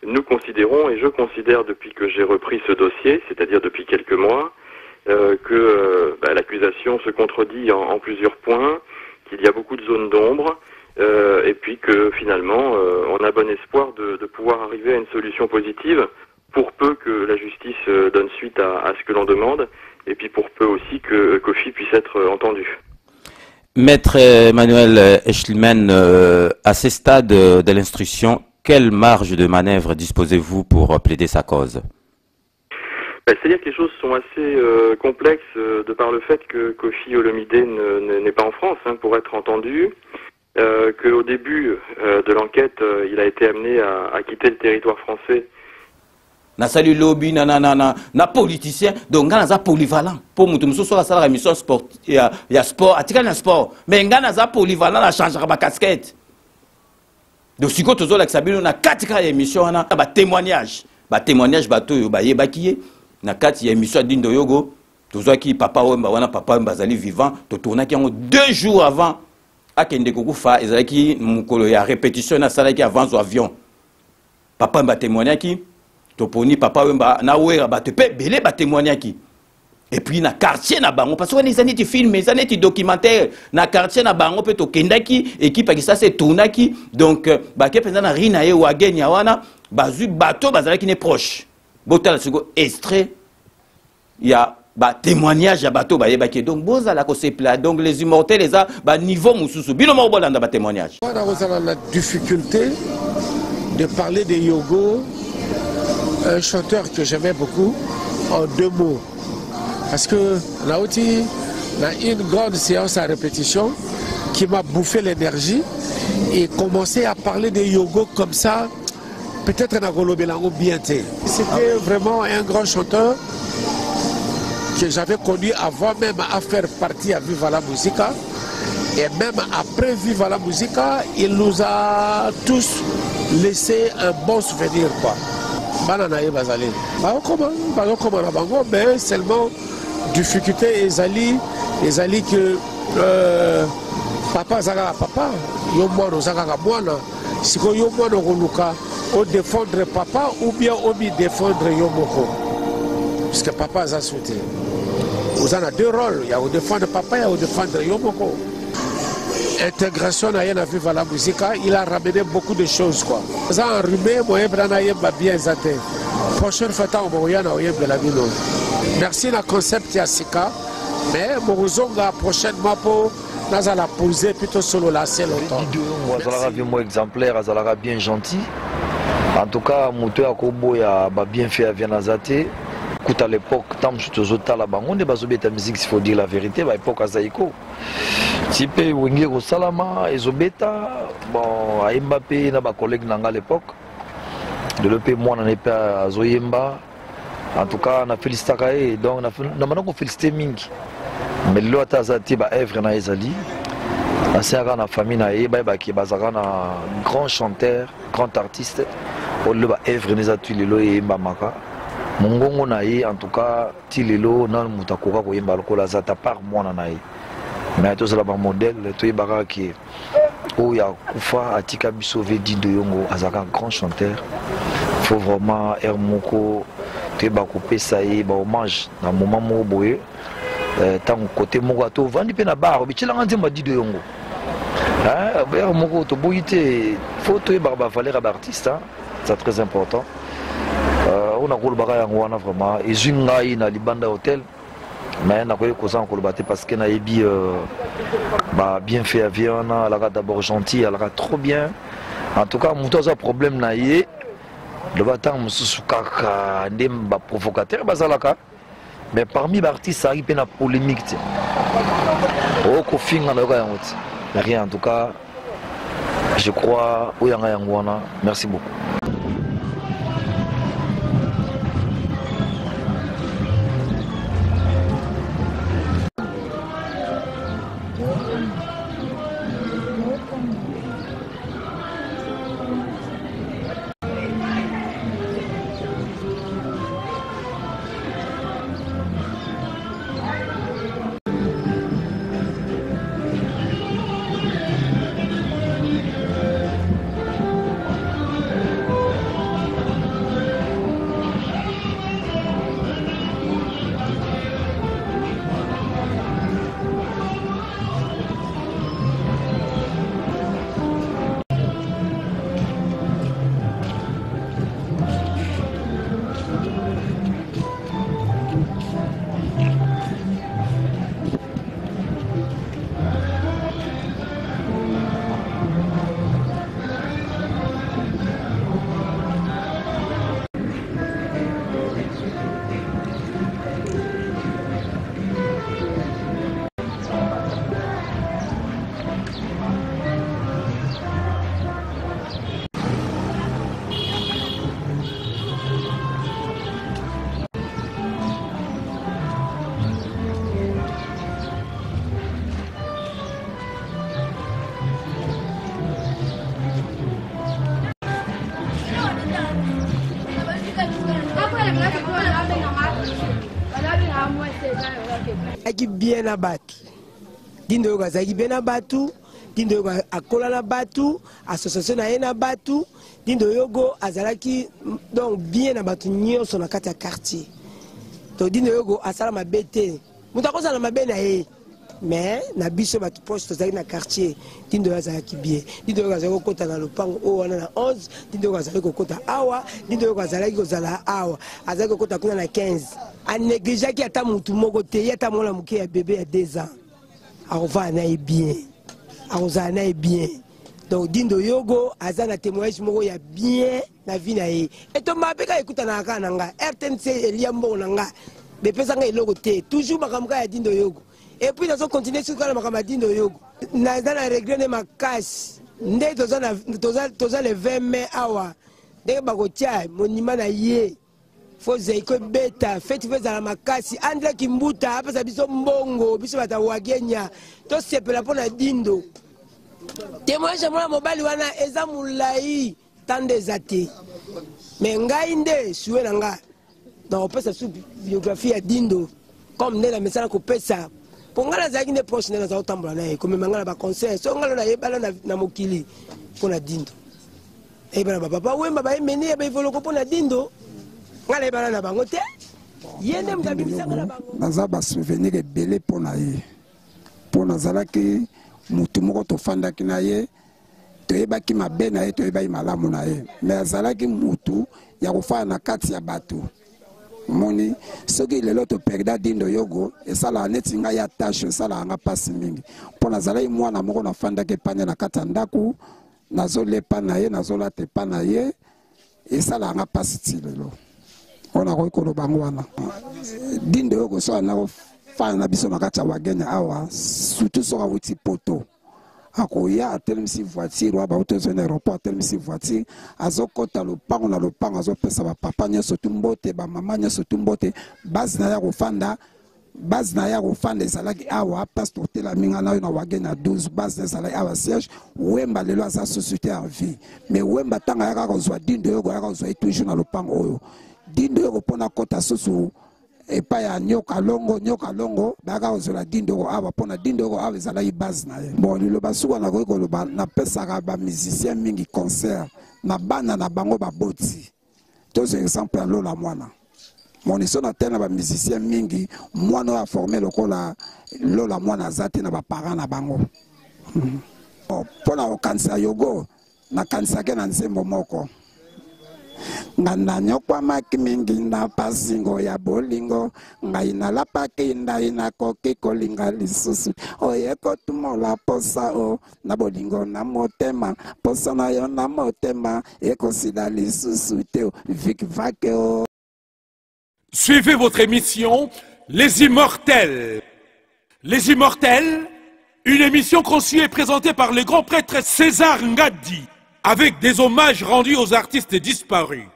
nous considérons, et je considère depuis que j'ai repris ce dossier, c'est-à-dire depuis quelques mois, que l'accusation se contredit en plusieurs points, qu'il y a beaucoup de zones d'ombre, et puis que finalement on a bon espoir de pouvoir arriver à une solution positive pour peu que la justice donne suite à ce que l'on demande et puis pour peu aussi que Kofi puisse être entendu. Maître Emmanuel Eschlimen, à ce stade de l'instruction, quelle marge de manœuvre disposez-vous pour plaider sa cause? C'est-à-dire que les choses sont assez complexes de par le fait que Kofi Olomide n'est pas en France pour être entendu, qu'au début de l'enquête, il a été amené à quitter le territoire français. Na sali lobby na politicien donc ngana za polyvalent pour mutu muso la sala émission sport ya sport atika na sport mais ngana za polyvalent na changer ba casquette donc siko tozo la sabino na katika émission na ba témoignage bato yo ba yebakiye na kati ya émission dindo yogo tozo ki papa wemba wana papa wemba zali vivant to tourna ki 2 jours avant akende kokufa ezalaki mukolo ya répétition na sala ki avant avion papa wemba témoignaki toponi papa wemba na wera ba te pe belé ba témoignaki et puis na quartier na bango parce que les années tu films les années tu documentaire na quartier na bango pe to kendaki équipe qui ça c'est tournaki donc ba ke penza na rina ye wagenya wana bazu bato bazalaki ne proche botal siko extrait il y a ba témoignage ya bato ba yebaki donc boza la ko se plat donc les immortels les a ba niveau mususu bino mo bolanda ba témoignage on a la difficulté de parler de Yogo, un chanteur que j'aimais beaucoup, en 2 mots. Parce que là aussi, on a une grande séance à répétition qui m'a bouffé l'énergie et commencé à parler de Yogo comme ça, peut-être dans Golo Belango bien. C'était vraiment un grand chanteur que j'avais connu avant même à faire partie à Viva la Musica. Et même après Viva la Musica, il nous a tous laissé un bon souvenir, quoi. Mais seulement difficulté ezali que papa zaka papa yo mwana zaka mwana siko yo mwana koluka o défendre papa ou bien o mi défendre yo moko parce que papa a sauté vous en a 2 rôles, il y a au défendre papa et au défendre yo moko. Intégration na yena Viva la Musica, il a ramené beaucoup de choses, quoi. Ça enrhumé moyen brana yeba bien zaté. Prochaine fois ta moyana oyeba la ville. Merci la concept ya sika, mais morozonga prochainement pour naza la poser plutôt solo là c'est longtemps. Azala bien exemplaire, azala bien gentil. En tout cas, moto ya kobo ya ba bien fait à Vianazate. À l'époque, tant que je suis à la banque, on est basé sur la musique, il faut dire la vérité, à l'époque, à Zaïko. Si peu Wengero Salama, Ezobeta, bon, à Mbappé, na ba collègue à l'époque. De l'EP, moi, on n'est pas à Zoyemba. En tout cas, on a félicité Kaye, donc on a félicité Mingi. Mais l'autre à Zati, bah, Evre na Ezali. La Serra na famille na Eba, qui est basara na grand chanteur, grand artiste. On le ba Evre na Zati, Lilo et Mbamaka. Mongongo naïe en tout cas tilelo na mutakoka ko yemba lokola zata par mwana naïe mais to sala ba modèle to yebaka ki o ya kufa atika biso vedi de yongo azaka grand chanteur faut vraiment moko te ba ko pesa ye ba hommage na moment mo boye tant côté moko to vandi pe na bar bitela nzemba di de yongo moko to boyite faut to yeba ba valeur ba artiste c'est très important. On a vraiment et Zungai na Libanda Hotel mais on a parce qu'on a bien fait à Viana, elle a d'abord gentil, elle a trop bien. En tout cas, mon problème naïe, le bâtard Moussousoukaka, ndemba provocateur bazalaka, mais parmi les artistes ça arrive à polémique. Oh, Kofi rien en tout cas, je crois où Yangwana. Merci beaucoup. Qui bien na batu. Dindo yogo azaki bien na batu. Dindo yogo akola na batu. Association na ye na batu. Dindo yogo azalaki donc bien na batu nyonso na kati ya quartier. To dindo yogo asala mabete. Muta kosa na mabe na ye. Mais na biso batu proche tozaki na quartier. Dindo yogo azalaki bien. Dindo yogo azalaki kokota na lopango o wana na 11. Dindo yogo azalaki kokota awa. Dindo yogo azalaki kozala awa. Azalaki kokota kuna na 15. A négligé ata mutu moko te yata mona muke ya bébé ya 2 ans. Arova na bien. Aroza na bien. Donc Dindo Yogo azana témoignage moko ya bien na vie na ye. Et to mabeka ekuta na ka nanga RTNC eliambo nanga. Be pesa nga eloko te. Toujours makamka ya Dindo Yogo. Et puis nous continuer sur la makamka Dindo Yogo. Na zana régler ma cash. Nde toza le 20 mai awa. Dès bakotia monument na ye. Faut que beta fait la makasi André Kimbuta après ça biso mbongo biso bata wagenya to sepela pona Dindo témoignage moi mobali wana eza mulai tande zate mais ngai nde suwe nanga donc pesa sous biographie ya Dindo comme nde la message ko pesa pongala zaki ne proche na za otambola na comme mangala ba conseil so ngala na yebala na mokili pona Dindo e bana papa wemba ba emeni ba ivoloko pona Dindo. Naza ba souvenir ebele pona ye. Pona zalaki mutu moko to fandaki na ye. Toyebaki mabe na ye toyebaki malamu na ye. Mais azalaki mutu ya kofana na kati ya bato. Moni soki lelo to perda Dindo Yogo esala neti nga ya tâche esala nga pasi mingi. Pona zalaki mwana moko na fandaki panya na kati ya ndaku nazolepa na ye nazolate pa na ye esala nga pasi ti lelo. On a reconnu Bangwana. Dindo Yogo so na fan na biso na kati ya wagenya awa surtout so ka wuti poto. Akoya atelemisi voiture wa ba utozo na aéroport atelemisi voiture azokota lopango na lopango azopesa ba papa nyoso tumbote ba mama nyoso tumbote base na ya kofanda ezalaki awa pastor tela minga na na wagenya 12 base ezalaki awa siège wemba lelo aza société en vie mais wemba tanga ya ka kozwa Dindo Yogo ya ka kozwa toujours na lopango oyo Dindo Yogo pona kota susu epa ya nyoka longo baka ozola Dindo Yogo awa pona Dindo Yogo awa ezalaki base na ye bon liloba suka na koki koloba napesaka ba musicien mingi concert na bana na bango baboti tozo exemple ya Lola Mwana moniso na tena ba musicien mingi mwana oyo aforme lokola Lola Mwana azate na baparent na bango pona okanisa Yogo na kanisake na nzembo moko ngana nyokwa maki mingi na pasingo ya bolingo ngai na lapaki ndai na koki kolinga lisusu oyeko tumola posa o na bolingo na motema posa na yo na motema ekosila lisusu te vik vake o. Suivez votre émission Les Immortels. Les Immortels, une émission conçue et présentée par le grand prêtre César Ngadi, avec des hommages rendus aux artistes disparus.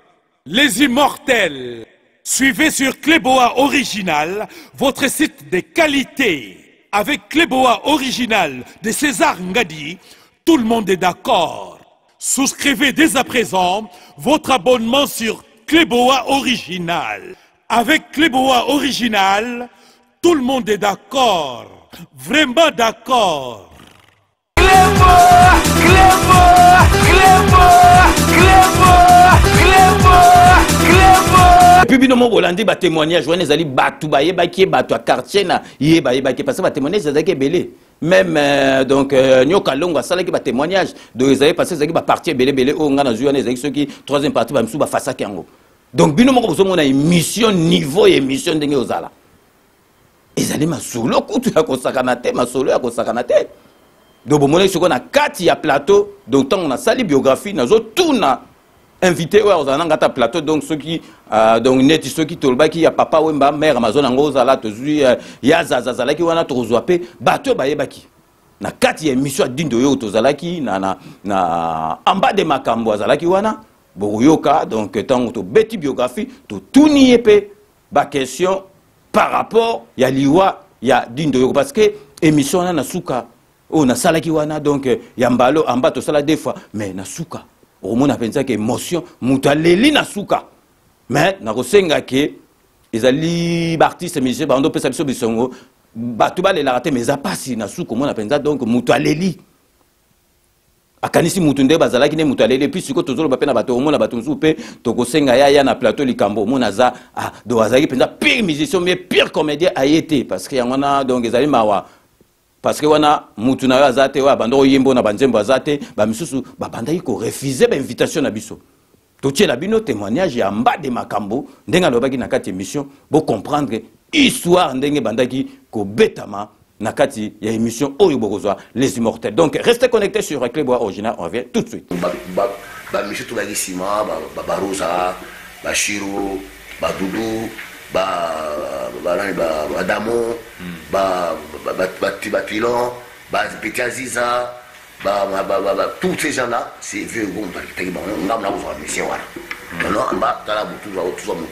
Les Immortels. Suivez sur Cléboa Original, votre site de qualité. Avec Cléboa Original de César Ngadi, tout le monde est d'accord. Souscrivez dès à présent votre abonnement sur Cléboa Original. Avec Cléboa Original, tout le monde est d'accord. Vraiment d'accord. Et puis bino mo bolandi ba témoignage wana ezali batu baye baki batu a quartier na ye baye baki parce que ba témoignage ezaki belé même donc nyoka longo asala ki ba témoignage donc ezali parce que ezali ba partie belé o ngana zuana ezali ceux qui troisième partie ba msu ba fasa kango donc bino moko bozo mona émission niveau émission ndenge ozala ezali masolo kutu ya kosakana te masolo ya kosakana te donc bomona soko na kati ya plateau donc tant on a sali biographie nazo tuna invité ouais aux anangata plateau donc ceux qui donc net ceux qui tolbaki ya papa wemba mère amazon ngo zala tozui ya zazazala ki wana tozwa pe bato bayebaki na kati ya émission Dindo Yogo tozalaki na amba de makambo azalaki wana boyoka donc tant to beti biographie to tuni pe ba question par rapport ya liwa ya Dindo Yogo parce que émission na suka on a salaki wana donc ya mbalo amba to sala des fois mais na suka au monde a pensé que émotion mutaleli na suka mais na kosenga ke ezali artiste musicien bando pesa biso bisongo bato balelaka te mais eza pasi na suku komona mpenza donc moto aleli akanisi mutu nde bazalaki ne mutu aleli puis siko tozoloba mpe na bato omona bato mosusu mpe tokosenga ya na plateau likambo omona aza do azalaki mpenza pire musicien mais pire comédien aye te parce que yango wana donc ezali mawa parce que wana mutu na yo aza te oyo abanda oyembo na banzembo aza te bamisusu babandaki korefuze bainvitation na biso totiela bino témoignage ya mbade makambo ndenge alobaki na kati émission bocomprendre histoire ndenge bandaki kobetama na kati ya émission oyo bokozwa les immortels. Donc restez connectés sur Clébois Original, on revient tout de suite. Monsieur Toubaki Sima, Barosa, Bachiro, Doudou, Adamo, Batilon, Petit Aziza, tous ces gens-là, c'est vieux goût. On a besoin de mission. Non, on va dans la boutique, vous comprenez?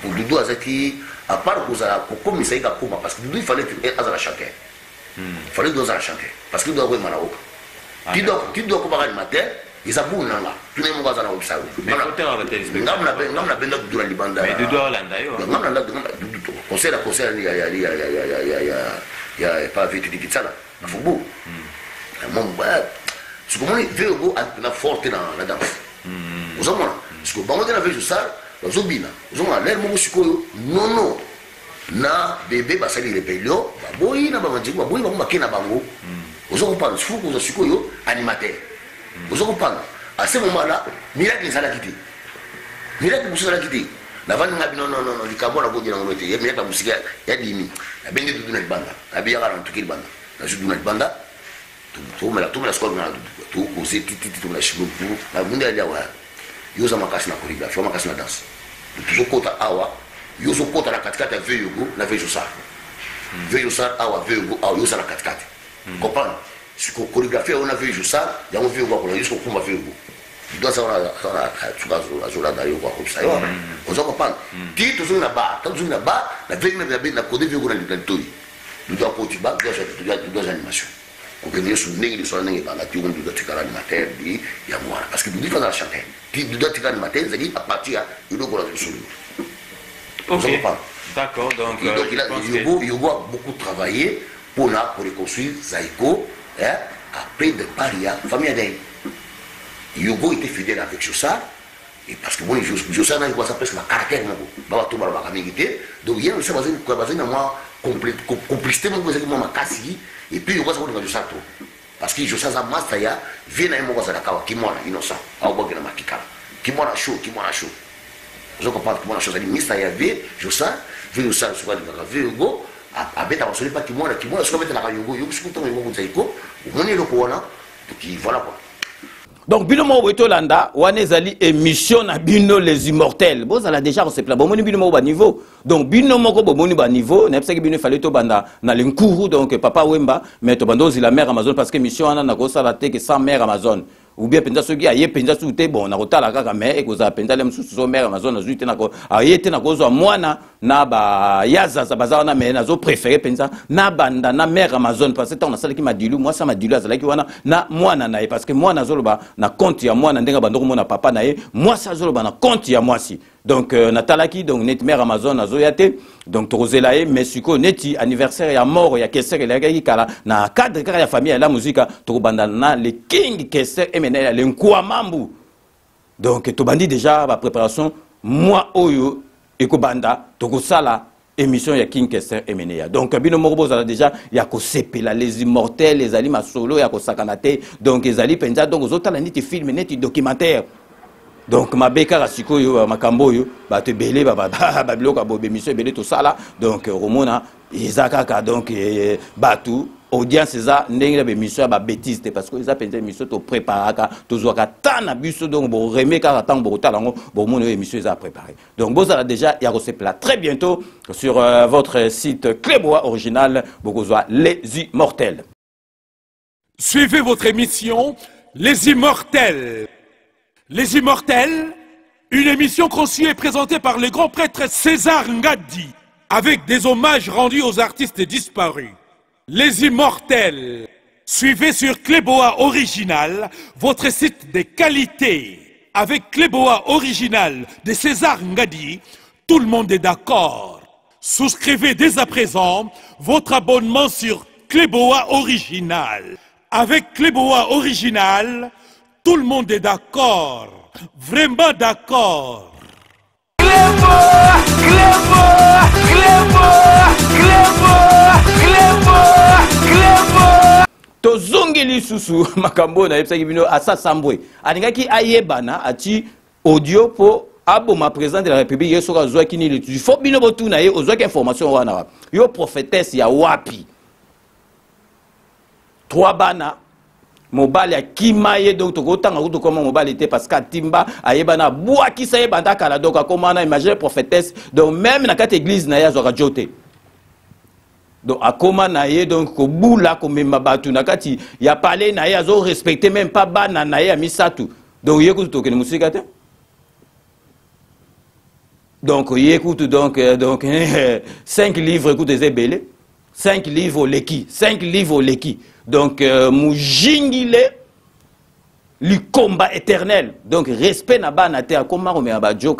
Doudou Azaki, à part que ça comme il s'agit de parce que Doudou il fallait être à la chanter. Il fallait que la chanter parce que doit avoir malao. Tu dois comparer le matin, ils ont bon là. Tu n'es pas dans le salon. Mais côté arrêté. Ngam la benda Doudou la libanda. Mais Doudou Hollanda yo. Ngam la Doudou conseil il y a pas vite dit ça là. Faut beau. Mon ce que moi je veux na forte dans la danse. Vous avez ce que bango na vejo ça, vous obina. Vous avez l'air mo sikoyo non na bébé basali rébellion, boyi na bango boyi bango makena bango. Vous avez pas fou que vous sikoyo animateur. Vous avez pas à ce moment-là, miracle ça la quitter. Miracle vous ça la quitter. La vanne na non du cabo la godina ngolo te. Miracle la musique ya dimi. La bende du na banda. La biya la tukiri banda. La judu na banda. Tout la squad na tout causer tout la chibou la munde ya wa yoza makasi na chorégraphie makasi na danse toujours kota awa yozo kota na katikati ya veyugo na vejo sa awa veyugo awa yoza na katikati comprendre ce que chorégraphie on a vejo sa ya on veyugo ko yozo kumba veyugo doit savoir la zola d'ailleurs quoi comme ça on s'en comprend ti toujours na ba na veyugo na code veyugo na litori doit côté ba doit animation. On peut dire sur les gens qui ont été animateurs, parce que nous disons dans la chanter. Qui doit être animateur, c'est à partir de l'eau sur lui. Ok. D'accord. Donc Yogo a beaucoup travaillé pour reconstruire Zaïko après de Paria, famille d'Aïe. Yogo était fidèle avec Jossar. Et parce que moi, Jossar n'a pas presque un caractère. Donc il y a aussi basé dans moi complicité ma cassie. Et puis, il y a un sato. Parce que je sais que je suis venu à un qui m'a innocent. Qui m'a chaud. Je comprends que moi, je suis ministre, je sais, je suis sur le go, à bête à pas qui m'a sur le go, je suis content de vous dire que mon est le courant, qui voilà quoi. Donc, Binomo Wetolanda, Wanezali émission na Bino les immortels. Bon, ça l'a déjà reçu là. Bon, mon Binomo bas niveau. Donc, Binomo ko bon bas niveau. N'a pas que Bino fallait to banda na l'encouru donc papa Wemba, mais to bando la mère Amazon parce que mission ana na ko ça la que sans mère Amazon. Ou bien penza soki aye penza soute bon na kotala kaka mais e ko za penza le msusu so mère Amazon na zuite na ko aye te na ko zo mwana na ba yaza za bazana na mais na zo préféré penza na banda na mère Amazon parce que on a sala ki madilu moi ça madilu azala ki wana na mwana na parce que mwana zoloba na compte ya mwana ndenga bandoko mona papa na ye moi ça zoloba na compte ya moi si donc natalaki donc net mère Amazon na zo yate donc torozela e mais siko neti anniversaire ya mort ya Kester la ki kala na cadre kaka ya famille la musique to banda na le king Kester emena le nkwamambu donc to bandi déjà ba préparation moi oyo eko banda to ko sala émission ya king Kester emena donc bino moko za déjà ya ko sepela les immortels les ali masolo ya ko sakanate donc ezali penza donc ozotala niti film neti documentaire. Donc ma beka sikoyo makambo yo ba te belé ba biloka bo émission belé tout ça là donc romona ezakaka donc batu audience za ndenge la émission ba bêtise parce que eza penza émission to préparaka to zoaka tana biso donc bo remeka tant bo talango bo mono émission eza préparé. Donc bo ça déjà ya recepla très bientôt sur votre site Clébois Original bokozwa les immortels. Suivez votre émission Les Immortels. Les Immortels, une émission conçue et présentée par le grand prêtre César Ngadi, avec des hommages rendus aux artistes disparus. Les Immortels, Suivez sur Cléboa Original votre site de qualité. Avec Cléboa Original de César Ngadi, tout le monde est d'accord. Souscrivez dès à présent votre abonnement sur Cléboa Original. Avec Cléboa Original, tout le monde est d'accord. Vraiment d'accord. Tozongeli susu makambo na yebsaki bino asa sambwe aningaki ayebana ati audio po aboma président de la République yeso ka zwa kini l'étude faut bino botuna ye ozwa ki information wana wa yo prophétesse ya wapi 3 bana mobali akima ye donc tokotanga kuto koma mobali était parce que timba ayebana bwaki sa yebanda kala donc akomana imagine prophétesse donc même na kati église na ya zwa jote. Donc, à comment naïe, donc, au bout là, comme Mabatu Nakati, il y a parlé naïe, ils ont respecté même pas Bana naïe à Misatu. Donc, il écoute token musique. Donc, il écoute donc 5 livres, écoute des ébélés, 5 livres au Leki, 5 livres au Leki. Donc, Moujingile, le combat éternel. Donc, respect na Bana terre, comment on met un badjo,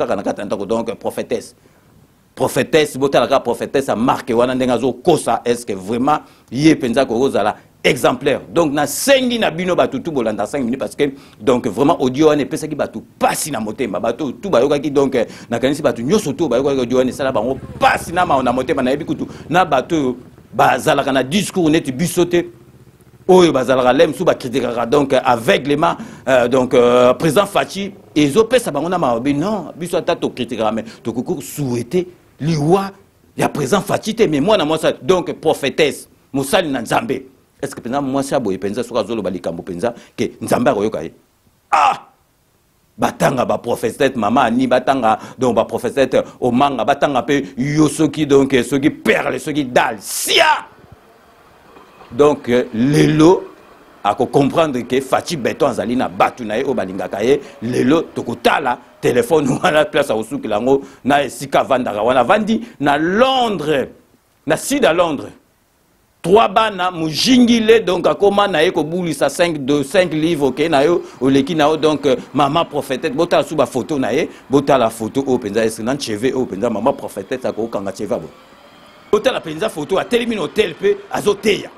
donc, prophétesse. Prophétesse, botalaka prophétesse a marqué wana ndengazo kosa est-ce que vraiment yé penza ko rozala exemplaire. Donc na sengi na bino batutu bolanda 5 minutes parce que donc vraiment audio wana pesa ki batu pasi na motema batu tout bayoka ki donc na kanisi batu nyoso to bayoka audio wana sala bango pasi na ma na motema na ebikutu na batu bazala kana discours net bisoté oyo bazala lem sou ba critiquera donc aveuglement donc président Fachi ezo pesa bango na ma non biso tato critiquera mais to koko souhaiter liwa ya présent Fatite mais moi na moi ça donc prophétesse musali na nzambe est-ce que penza moi ça boye penza soka zolo balikambo penza que nzambe akoyoka ah batanga ba prophétesse mama ni batanga donc ba prophétesse omanga batanga pe yosoki donc soki perle soki dal sia donc lelo ako comprendre que Fati Beton azali na batu na ye o balingaka ye lelo tokotala téléphone wana place a osuki lango na esika vandaka wana vandi na Londres na sud à Londres 3 bana mujingile donc akoma na ye ko bulisa 5 livres OK na yo oleki na yo donc maman prophétesse botala suba photo na ye botala photo o penza esina cheve o penza maman prophétesse ako kanga cheva bo botala penza photo a telemino hotel pe azoteya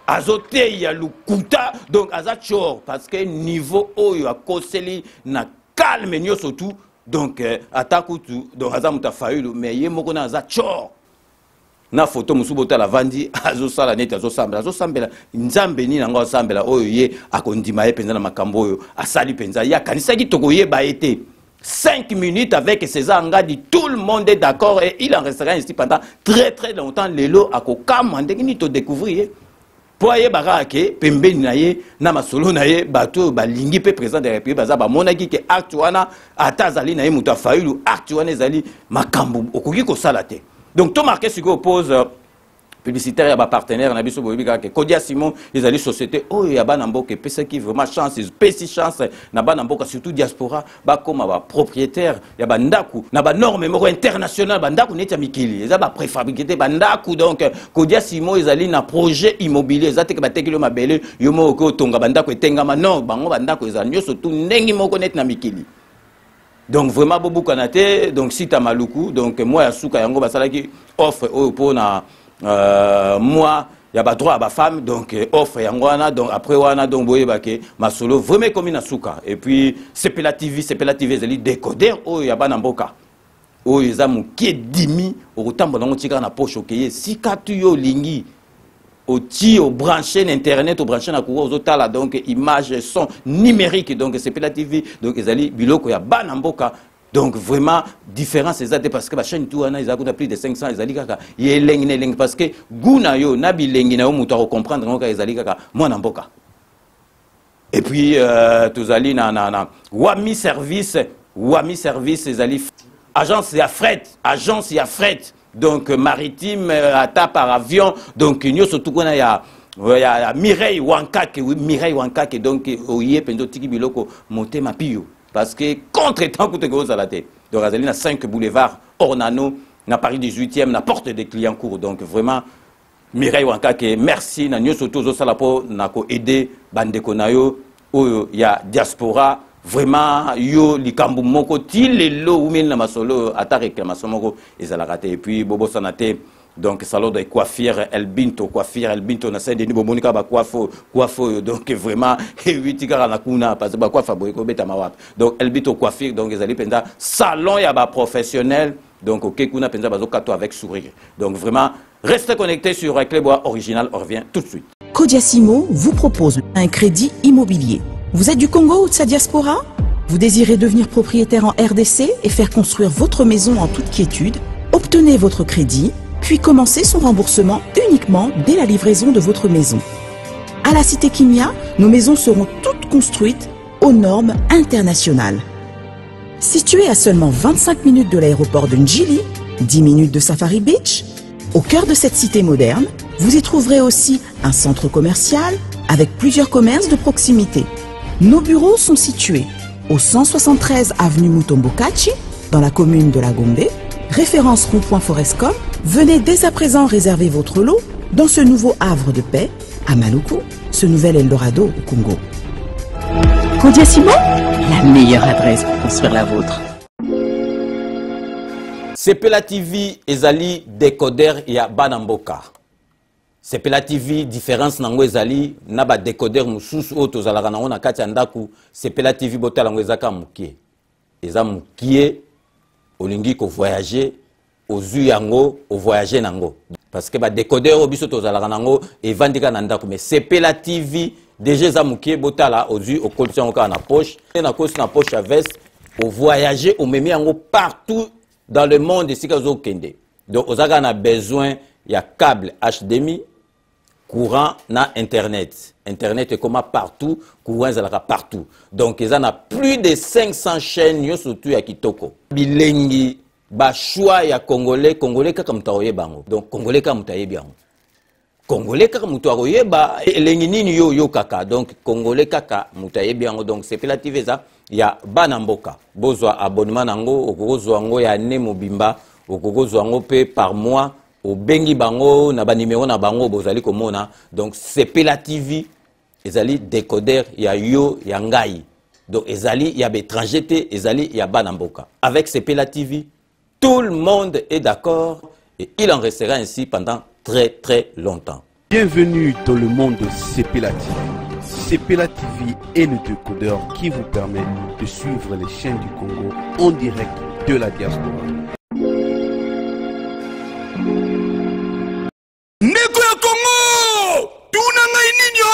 azote ya lukuta donc azachor parce que niveau oyo akoseli na calme nyo surtout donc atakutu donc azamuta fayulu mais ye moko na azachor na photo musubota la vandi azosala neti azosambela nzambe ni nango asambela oyo ye akondima ye penza na makambo oyo asali penza ya kanisa ki toko ye ba été 5 minutes avec César Ngadi, tout le monde est d'accord et il en restera ici pendant très longtemps lelo akokama ndenge ni to découvrir poye barake pembeni na ye na masolo na ye bato balingi pe président de la République baza ba monaki ke acte wana atazali na ye muta fayulu acte wana ezali makambu okoki ko sala te donc to marqué ce que oppose publicitaire ya ba partenaire na biso boyebika ke Kodia Simon ezali société oyo ya bana mboka pesa ki vraiment chance pesi chance na bana mboka surtout diaspora ba koma ba propriétaire ya bandaku na ba norme moko international bandaku neti ya mikili eza ba préfabriqué bandaku donc Kodia Simon ezali na projet immobilier ezate ke batekelo mabele yo moko tonga bandaku etengama non bango bandaku ezali nyoso tu ndengi moko neti na mikili. Donc vraiment bobu kanate donc sita maluku donc moi ya suka yango basalaki offre oyo pona moi il y a pas droit à ma femme donc offre yangwana donc après wana donc boye bake masolo vraiment comme na suka et puis c'est la TV zeli décodeur oh ya bana mboka oh ezamu ki dimi okotambola ngo tika na poche okeye sika tu yo lingi oti au branché internet au branché na kuwa ozotala donc image son numérique donc c'est la TV donc ezali biloko ya bana mboka. Donc vraiment différence c'est parce que la chaîne tout ana ils plus de 500 ezali kaka yeleng parce que guna yo na bilengi na yo muto comprendre ngo ezali kaka mwana mboka. Et puis tozali na wami service ezali agence ya fret donc maritime ata par avion donc nyo surtout kona ya Mireille Wankake donc oye pendo tiki biloko motema pio. Parce que contre-temps, donc il y a 5 boulevards, Ornano, na Paris 18e, na porte des clients courts. Donc vraiment, Mireille Wankake, merci na nyo soto zo sala po na ko aider bandeko na yo oyo ya diaspora vraiment yo likambu moko ti lelo ou na masolo ata réclamation moko ezala raté et puis bobo sanate donc salon de coiffure El Binto na Saint-Denis bomonika ba coiffo donc vraiment witika na kuna parce que ba coiffa boy ko beta mawap donc El Binto coiffure donc ezali penda salon ya ba professionnel donc ok kuna penza bazo kato avec sourire donc vraiment restez connectés sur Clébois Original, on revient tout de suite. Codiasimo vous propose un crédit immobilier. Vous êtes du Congo ou de sa diaspora? Vous désirez devenir propriétaire en RDC et faire construire votre maison en toute quiétude? Obtenez votre crédit, puis commencez son remboursement uniquement dès la livraison de votre maison. À la Cité Kimia, nos maisons seront toutes construites aux normes internationales. Située à seulement 25 minutes de l'aéroport de Njili, 10 minutes de Safari Beach, au cœur de cette cité moderne, vous y trouverez aussi un centre commercial avec plusieurs commerces de proximité. Nos bureaux sont situés au 173 avenue Mutombokachi, dans la commune de la Gombe, référence rond-point Forescom. Venez dès à présent réserver votre lot dans ce nouveau havre de paix à Maluku, ce nouvel Eldorado au Congo. Codiasimo, la meilleure adresse pour construire la vôtre. Sepela TV ezali décodeur ya Banamboka. Sepela TV différence nango ezali na ba décodeur mususu o tozalaka nango na kati ya ndaku. Sepela TV botala ngo ezaka mukie. Eza mukie olingi ko voyager ozu yango o voyager nango. Parce que ba décodeur o biso tozalaka nango evandika na ndaku mais Sepela TV déjà eza mukie botala ozu o kolisa ngo na poche na kosi na poche à veste o voyager o memi yango partout dans le monde ici que vous avez. Donc vous avez besoin il y a câble HDMI, courant na internet. Internet est comme partout, courant est partout. Donc ils ont plus de 500 chaînes surtout à Kitoko. Bilengi ba choix ya congolais kaka mutaoye bango. Donc congolais kaka mutaye bien. Congolais kaka mutaoye ba elengi nini yo kaka. Donc congolais kaka mutaye bien. Donc c'est relative ça. Ya Banamboka bozwa abonnement nango okozwa ngo ya ne mobimba okozwa ngo pe par mois obengi bango na ba numéro na bango bozali komona donc Sepela TV ezali décodeur ya yo ya ngai donc ezali ya étranger te ezali ya Banamboka avec Sepela TV tout le monde est d'accord et il en restera ainsi pendant très longtemps. Bienvenue dans le monde de Sepela TV. Sepela TV est le décodeur qui vous permet de suivre les chaînes du Congo en direct de la diaspora. Ndeko ya Congo, tunanga ininyo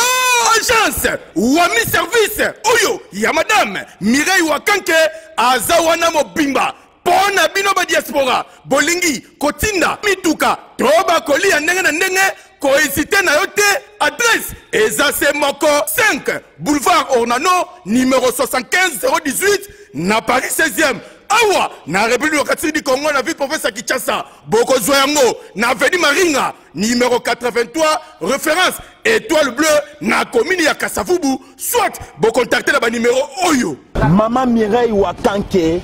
agence Wami service oyo ya madame Mireille Wakanke azawana mobimba pona bino ba diaspora bolingi kotinda mituka toba kolia ndenge na ndenge kohésité na yote adresse Ezase Moko 5 boulevard Ornano numéro 75 018 na Paris 16e awa na République du Congo na ville province ya Kinshasa boko zoyango na avenue Maringa numéro 83 référence étoile bleue na commune ya Kasavubu soit bo contacter na ba numéro oyo Mama Mireille Wakanke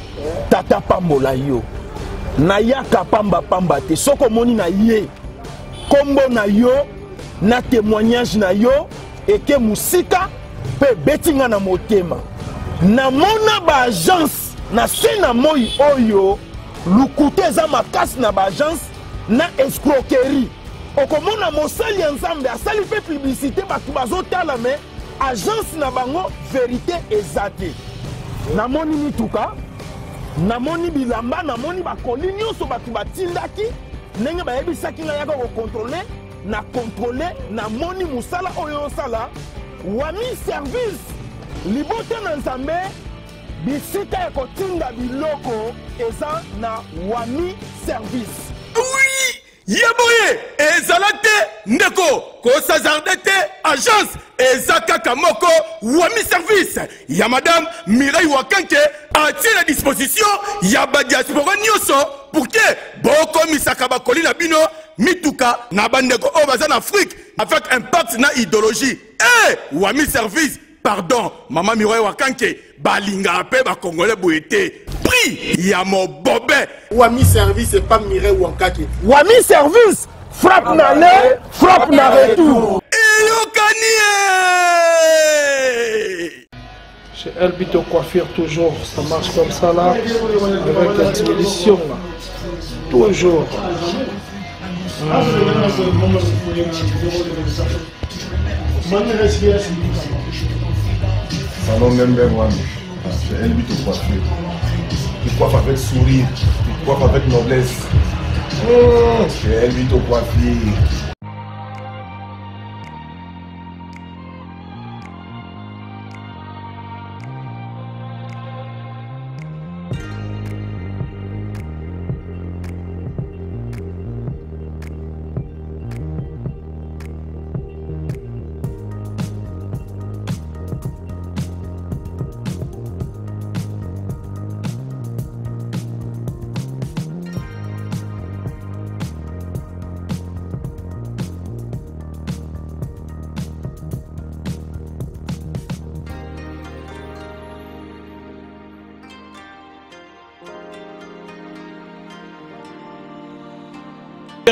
tata pambola yo na yaka pamba te soko moni na ye kombo na yo na témoignage na yo eke musika pe betinga na motema na mona ba agence na sena moi oyo lukute za makasi na ba agence na escroquerie okomona mosali ensemble asali pe publicité batu bazotala me agence na bango vérité ezate na moni mituka na moni bilamba na moni bakoli nyonso batu batindaki ndenge bayebisaki nga yaka kokontrole na kontrole na moni musala oyo osala Wami service libote na nzambe bisika ya kotinda biloko eza na Wami service. Oui, yaboye ezalate ndeko kosazarde te agence ezakaka moko Wami service ya madame Mireille Wakanke atie la disposition ya ba diaspora nyonso pour que boko misaka bakoli na bino mituka na bandeko o baza na Afrique avec impact na idéologie Wami service pardon Mama Mireille Wakanke balinga pe ba congolais boyete prix ya mo bobé Wami service et pas Mireille Wakanke. Wami service frappe n'aller, frappe n'a retour. Chez Elbito Coiffure, toujours, ça marche comme ça là, avec la expédition là. Toujours. Salon number one, chez Elbito Coiffure. Il coiffe avec sourire, il coiffe avec noblesse. Chez Elbito Coiffure.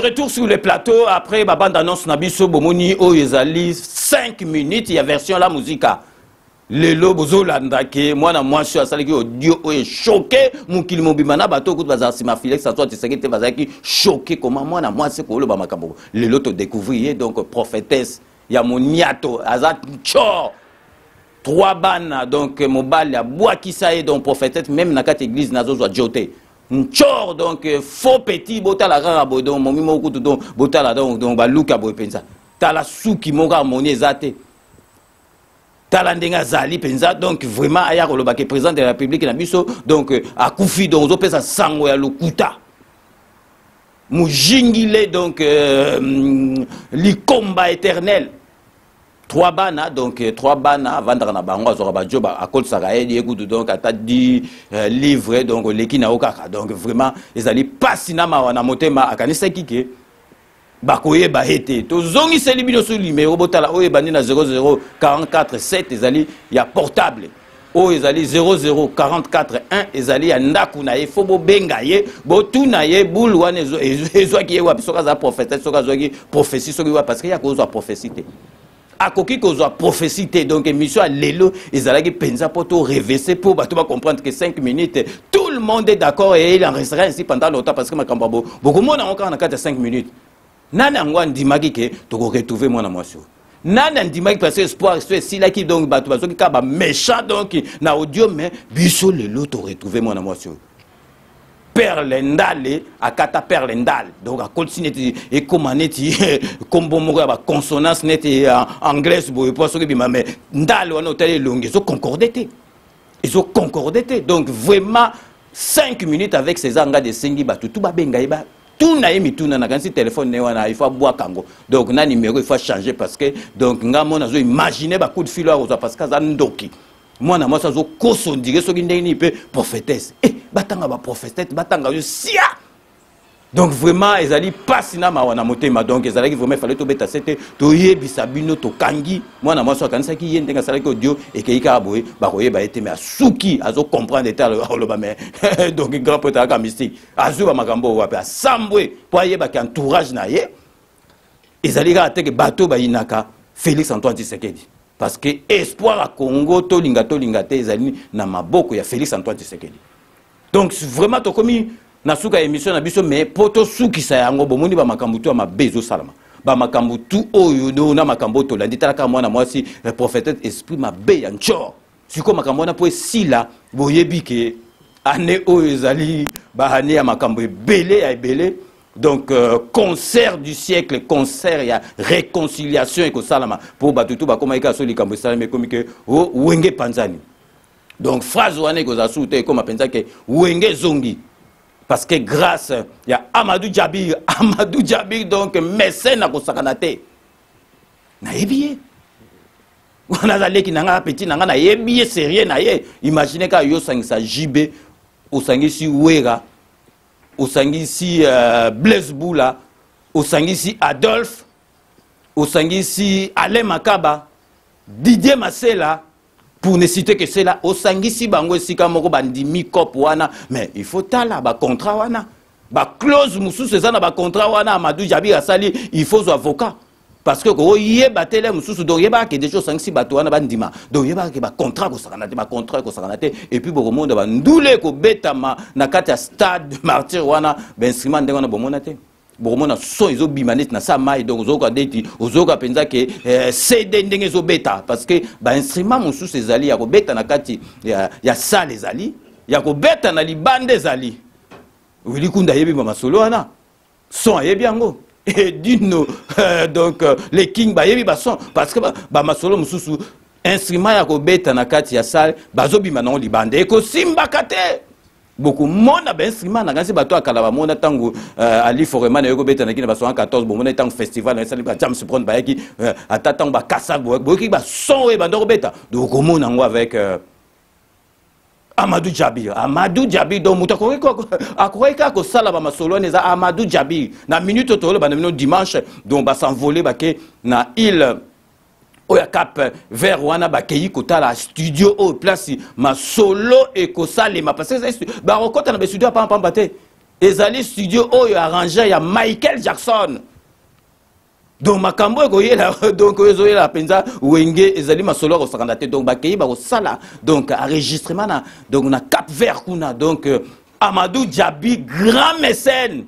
Retour sur le plateau après ma bande annonce Nabiso Bomoni Oyezali 5 minutes, il y a version la musique. Le lobozo landake, moi je suis à ça qui audio est choqué, mon kilomobimana bateau coup de bazar si ma fille ça soit tu sais que bazar qui choqué comment moi c'est quoi le bamakambo. Le lot découvrir donc prophétesse, il y a mon niato azat chor. 3 bannes donc mon bal ya bois qui ça est donc prophétesse même na kat église nazo zo joté. Nchor donc faux petit botala rara bodon momi moko donc botala donc baluka boy penza tala souki moka moni zate tala ndenga zali penza donc vraiment aya ko lobake président de la République na biso donc akufi donc zo pesa sango ya lokuta mujingile donc li combat éternel 3 bana donc 3 bana vendre na bango azora joba akol sakaeli écoute donc ata di livre donc leki na okaka donc vraiment ezali pasi na mawa na motema akanisa kike bakoye ba été to zongi seli bino sur numéro botala oye bandi na 00447 ezali ya portable o ezali 00441 ezali ya ndaku na ye fo bo benga ye bo tuna ye boule wana ezo ki ye wa soka za prophète soka zo ki prophétie soki wa parce que ya ko zo prophétie akoki kozwa prophétie donc émission à lelo ezalaki penza poto réverser pour bato ba comprendre que 5 minutes tout le monde est d'accord et il en restera ainsi pendant longtemps parce que makambo beaucoup mona encore na 4 5 minutes nana ngwa ndimaki ke to retrouver moi na mwasio nana ndimaki parce que espoir c'est si là qui donc bato bazoki ka ba méchant donc na audio mais biso lelo to retrouver moi na mwasio perle ndale akata perle ndale donc a continuer et comment neti kombo moko ba consonance neti anglaise boy pour ce que bima mais ndale wana hôtel longue ils ont concordé donc vraiment 5 minutes avec ces anga de sengi ba tout ba benga ba tout na yemi tout na kansi téléphone ne wana il faut boire kango donc na numéro il faut changer parce que donc ngamo na zo imaginer ba coup de fil parce que ça ndoki moi na moi ça zo koso dire ce qui ndeni pe prophétesse batanga ba prophétesse batanga yo sia donc vraiment ezali pasi na mawana motema donc ezali vraiment fallait to beta c'était to yebisa bino to kangi moi na moi so kanisa ki yende ngasala ko dio et ke ika boye ba koyeba ete mais asuki azo comprendre eta le ba mais donc grand poète ka mystique azu ba makambo wa pe asambwe po yeba ki entourage na ye ezali ka teke bato ba inaka Félix Antoine Tshisekedi parce que espoir à Congo to linga te ezali na maboko ya Félix Antoine Tshisekedi donc vraiment to komi na suka émission na biso mais poto suki sa yango bomoni ba makambo to ma bezo salama ba makambo tu oyo no na makambo to landi talaka mwana mwasi prophète esprit ma be ya nchor siko makambo na po sila boyebi ke ane oyo ezali ba ane ya makambo ebele ya ebele donc concert du siècle concert ya réconciliation et ko salama pour batutu ba koma ika so likambo salama komi ke o wenge panzani donc phrase wana ko za soute ko mapenza ke wenge zongi parce que grâce ya Amadou Djabir donc mécène na ko sakanate na yebiye wana za leki nanga petit nanga na yebiye sérieux na ye imaginez ka yo sangisa jibe o sangisi wera o sangisi Blaise Boula o sangisi Adolphe o sangisi Alain Makaba Didier Masela pour ne citer que c'est là au sangisi bango sika moko bandimi cop wana mais il faut tala ba contrat wana ba clause mususu eza na ba contrat wana Amadou Djabir asali il faut avocat parce que ko yeba tele mususu do yeba ke des choses 5 6 bato wana bandima do yeba ke ba contrat ko sakana te ba contrat ko sakana te et puis bo monde ba ndule ko betama na kati ya stade de martyr wana ben instrument ndenge wana bomona te bomona so izo bimanit na sa mai donc ozoka deti ozoka penza ke CD ndenge zo beta parce que ba instrument mususu ezali ya ko beta na kati ya salle ezali ya ko beta na libande ezali Willy Kunda yebi ba masolo wana son yebi yango et dino donc les king ba yebi ba son parce que ba masolo mususu instrument ya ko beta na kati ya salle bazobima na libande eko simba kate beaucoup mona ba instrument na kasi bato akala ba mona tango ali foreman yoko beta na kina ba 114 bo mona tango festival na sali ba James Brown ba yaki atata ba kasa bo ki ba son e ba ndo beta donc mona ngo avec Amadou Djabir donc muta ko sala ba masolo neza Amadou Djabir na minute tolo ba na dimanche donc ba s'envoler ba ke na île oya cap vers wana ba keyi kota la studio au place masolo e ko salema parce que ba rekota na studio pa pambate ezali studio oyo arrangé ya Michael Jackson. Donc makambo ko yela donc ezoyela penza wenge ezali masolo ko sakanda te donc bakei ba ko sala donc enregistrement na donc na Cap Vert kuna donc Amadou Djabir grand mécène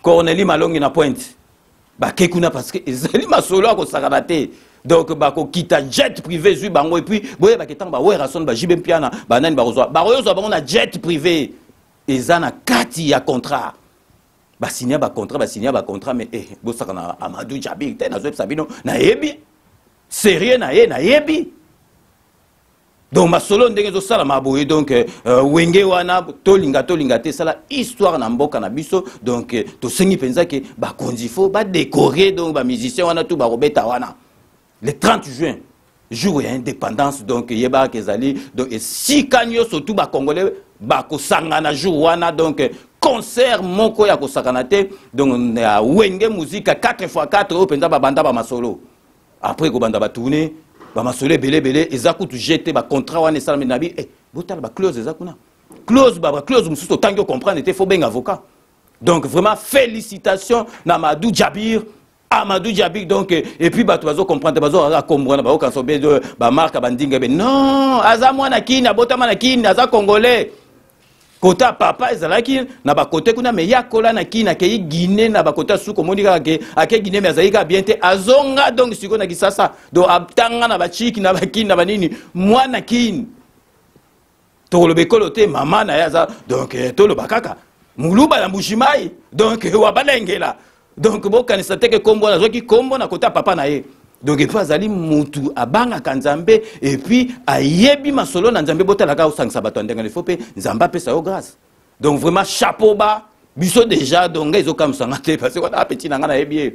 Cornelie Malongi na Pointe bakei kuna parce que ezali masolo ko sakanda te donc bako kita jet privé zu bango et puis boye baketan ba wera son ba jibe piana ba nani ba rozwa bango na jet privé ezana kati ya contrat ba signer ba contrat mais bosaka Amadou Djabir te na zo sabino na yebi sérieux na yebi donc masolo ndenge zo sala maboye donc wenge wana tolinga te sala histoire na mboka na biso donc to sengi penza ke ba konzifo ba décorer donc ba musicien wana tout ba robeta wana le 30 juin jour ya indépendance donc yeba kezali donc et si kanyo surtout ba congolais ba ko sangana jour wana donc concert moko ya ko sakanate donc wenge musique 4x4 au penza ba banda ba masolo après ko banda ba tourner ba masolo belé ezakutu jeter ba contrat wana sala menabi botal ba clause ezakuna clause mususu tango comprendre était faut ben avocat donc vraiment félicitations na Amadou Djabir donc et puis bato bazo comprendre bazo comprendre ba ko sobe de ba marque bandinga be non aza mwana kini abotama na kini aza congolais kota papa ezalaki na ba côté kuna me yakola na kini ke Guinée na ba côté suko monika ke ake Guinée mais azaika bien te azonga donc siko na kisasa do abtanga na ba chiki na ba kini na banini mwana kini to lo bekolo te mama na yaza donc to lo bakaka muluba na mbushimai donc wabalengela donc bokanisa teke kombo na zoki kombo na kota papa na ye donc et puis azali mutu abanga kanzambe et puis ayebi masolo na nzambe botalaka osangisa bato ndenge il faut pe nzamba pesa yo grâce donc vraiment chapeau bas biso déjà donc ezokamsanga te parce que on petit na ngana yebi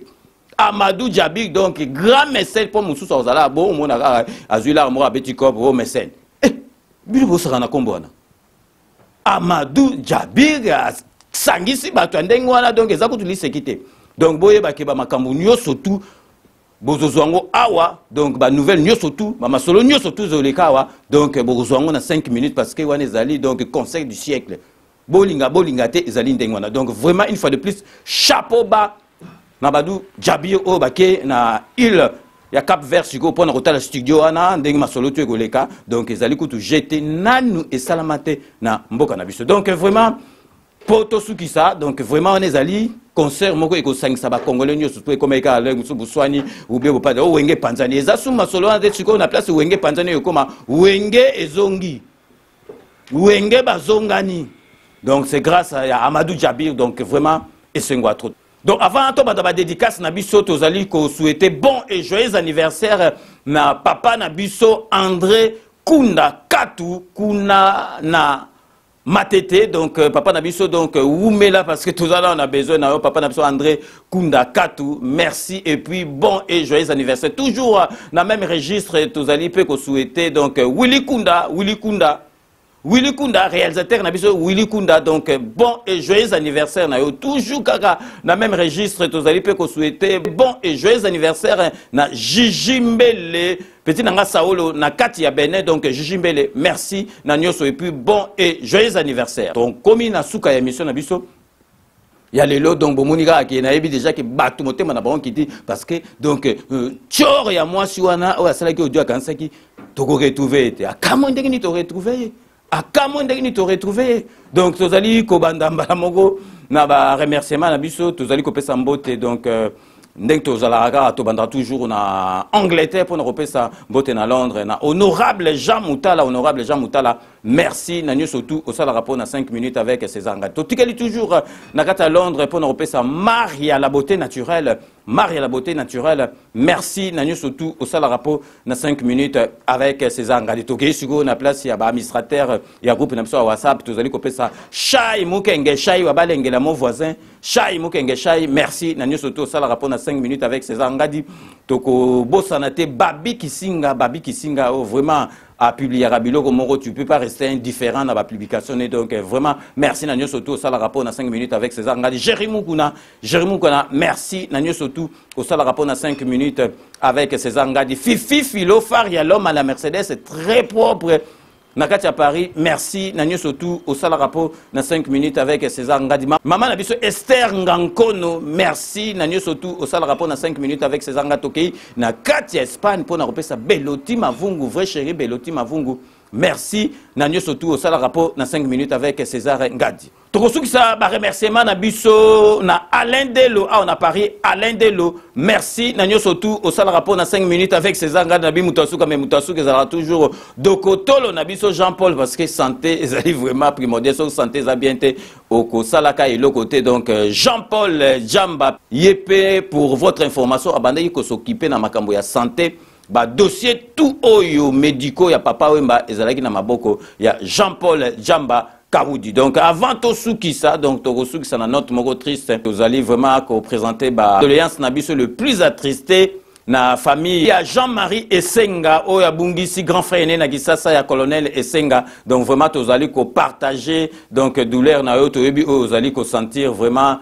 Amadou Djabir donc grand mécène pour mususu ozala bo mona azula mo abeti cop o mécène bilo bosaka na kombo wana Amadou Djabir sangisi bato ndenge wana donc ezakutu lisekite donc boye bakeba makambo nyoso tout bozozwango awa donc ba nouvelle nyoso tout ba masolo nyoso tout zoleka awa donc bozozwango na 5 minutes parce que wana ezali donc conseil du siècle bolinga te ezali ndenge wana donc vraiment une fois de plus chapeau bas na Amadou Djabir o bake na île ya Cap Vert siko pona kotala studio wana ndenge masolo tu egoleka donc ezali kutu jeter nanu et salamate na mboka na biso donc vraiment poto sukisa donc vraiment on ezali concert moko eko sangisa ba congolais nyoso to ekomeka ale musu buswani ube bo pada wenge panzani eza suma solo na tsiko na place wenge panzani yokoma wenge ezongi wenge bazongani donc c'est grâce à Amadou Djabir donc vraiment esengwa trop donc avant to ba dédicace na biso tozali ko souhaiter bon et joyeux anniversaire na papa na biso André Kunda Katu kuna na Matete, donc papa Nabiso, donc Oumela, parce que tout à l'heure on a besoin, papa Nabiso André Kunda Katou, merci, et puis bon et joyeux anniversaire. Toujours dans le même registre, tous allez peut souhaiter, donc Willy Kunda, réalisateur Nabiso, Willy Kunda, donc bon et joyeux anniversaire, toujours dans le même registre, tous allez peut souhaiter, bon et joyeux anniversaire, na Gigi Mbele, petit nanga Saolo na kati ya Benin donc Gigi Mbele merci na nyoso et puis bon et joyeux anniversaire donc comme na suka ya émission na biso y a les lots donc bomonika qui na ebi déjà qui batu motema na bango qui dit parce que donc tchor ya moi si wana o asala ki odio kansa ki toko retrouver te akamo ndenge ni to retrouver akamo ndenge ni to retrouver donc tozali ko banda mbala moko na ba remerciement na biso tozali ko pesa mbote donc ndenge tozalaka tobanda toujours na Angleterre pour na kopesa mbote na Londres na honorable Jean Moutala merci na surtout au sala rapport na 5 minutes avec César Ngadi totikeli toujours na kata Londres pour na kopesa Maria la beauté naturelle merci na surtout au sala rapport na 5 minutes avec César Ngadi tokei siko na place ya ba administrateur ya groupe na biso wa WhatsApp tozali kopesa Shai Mukenge Shai wa balengela mon voisin Shai Mukenge Shai merci na surtout au sala rapport na 5 minutes avec César Ngadi toko bosanate Babi Kisinga oh, vraiment à publier à Biloko Moro, tu peux pas rester indifférent dans la publication. Et donc, vraiment, merci Nanyo Soto, ça le rapport dans 5 minutes avec César Ngadi. Jérémy Kouna, merci Nanyo Soto, au ça le rapport dans 5 minutes avec César Ngadi. Fifi Philo, Faria, l'homme à la Mercedes, c'est très propre. Nakati à Paris, merci Nanyo Sotou au sala rapport dans 5 minutes avec César Ngadi. Maman Nabiso Esther Ngankono, merci Nanyo Sotou au sala rapport dans 5 minutes avec César Ngadi. Nakati Espagne pour nous sa Beloti Mavungu, vrai chéri Beloti Mavungu. Merci Nanyo Sotou au sala rapport dans 5 minutes avec César Ngadi. Tokosuki sa ba remerciement na biso na Alain Delo on a Paris Alain Delo merci Nanyo Sotou au sala rapport dans 5 minutes avec César Ngadi na bi mutasuka mais mutasuka ezala toujours dokotolo na biso Jean-Paul parce que santé ezali vraiment primordial so santé za bien te au kosalaka et le côté donc Jean-Paul Jamba yepé pour votre information abandai ko s'occuper na makambo ya santé ba dossier tout oyo médicaux ya papa wemba ezalaki na maboko ya Jean-Paul Jamba Karoudi. Donc avant Tosuki ça, donc Tosuki ça na note moko triste, vous allez vraiment présenter ba doléance na biso le plus attristé na famille ya Jean-Marie Essenga o ya Bungisi grand frère né na Kisasa ya colonel Essenga. Donc vraiment vous allez partager donc douleur na yo to yebi vous allez sentir vraiment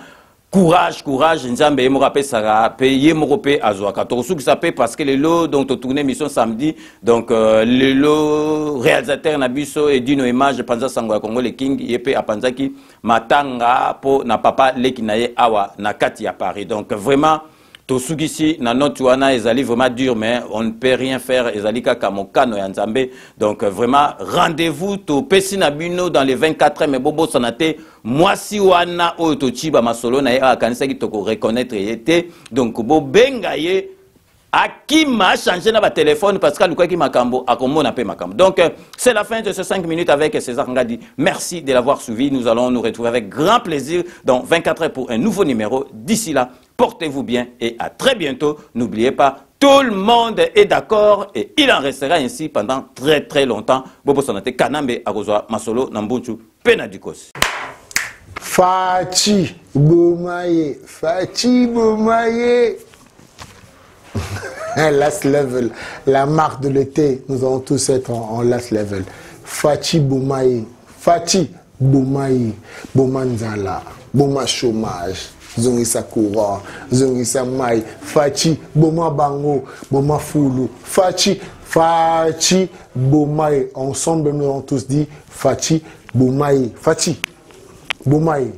courage nzambe yemo rappel ça payer mo repé azwaka Tosuki ça paye parce que les lots donc to tourner mission samedi donc le lot réalisateur na biso et dino image panza sango ya Congo le king yepe apanzaki matanga po na papa lekinaye awa na kati ya Paris. Donc vraiment Tosuki ici na note wana ezali vraiment dur mais on ne peut rien faire ezali kaka mokano ya nzambe. Donc vraiment rendez-vous to pesi na bino dans les 24 heures mais bobo sanate mwasi wana oyo to chiba masolo na ya kanisa ki to ko reconnaître yete donc bo benga ye Akima a changé na ba téléphone parce que Luka ki makambo akomona pe makambo. Donc c'est la fin de ces 5 minutes avec César Ngadi. Merci de l'avoir suivi. Nous allons nous retrouver avec grand plaisir dans 24 heures pour un nouveau numéro. D'ici là, portez-vous bien et à très bientôt. N'oubliez pas, tout le monde est d'accord et il en restera ainsi pendant très longtemps. Bobo Sonate Kanambe Arozoa Masolo Nambunchu Penadikos. Fachi Boumaye. Last level, la marque de l'été, nous allons tous être en last level. Fachi Boumaye, Boumanzala, Bouma chômage, Zongisa courant, Zongisa maï, Fachi, Bouma bango, Bouma foulou, Fachi Boumaye. Ensemble, nous avons tous dit Fachi Boumaye, Fachi Boumaye.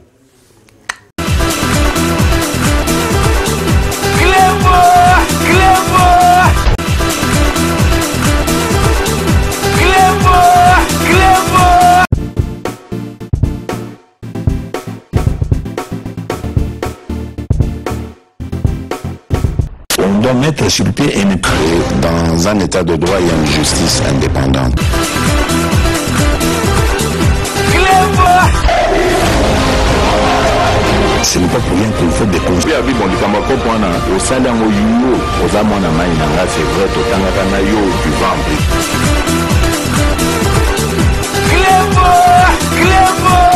On doit mettre sur pied et dans un état de droit et une justice indépendante. Ce n'est pas pour rien qu'il faut des conseils. C'est vrai, tu vas en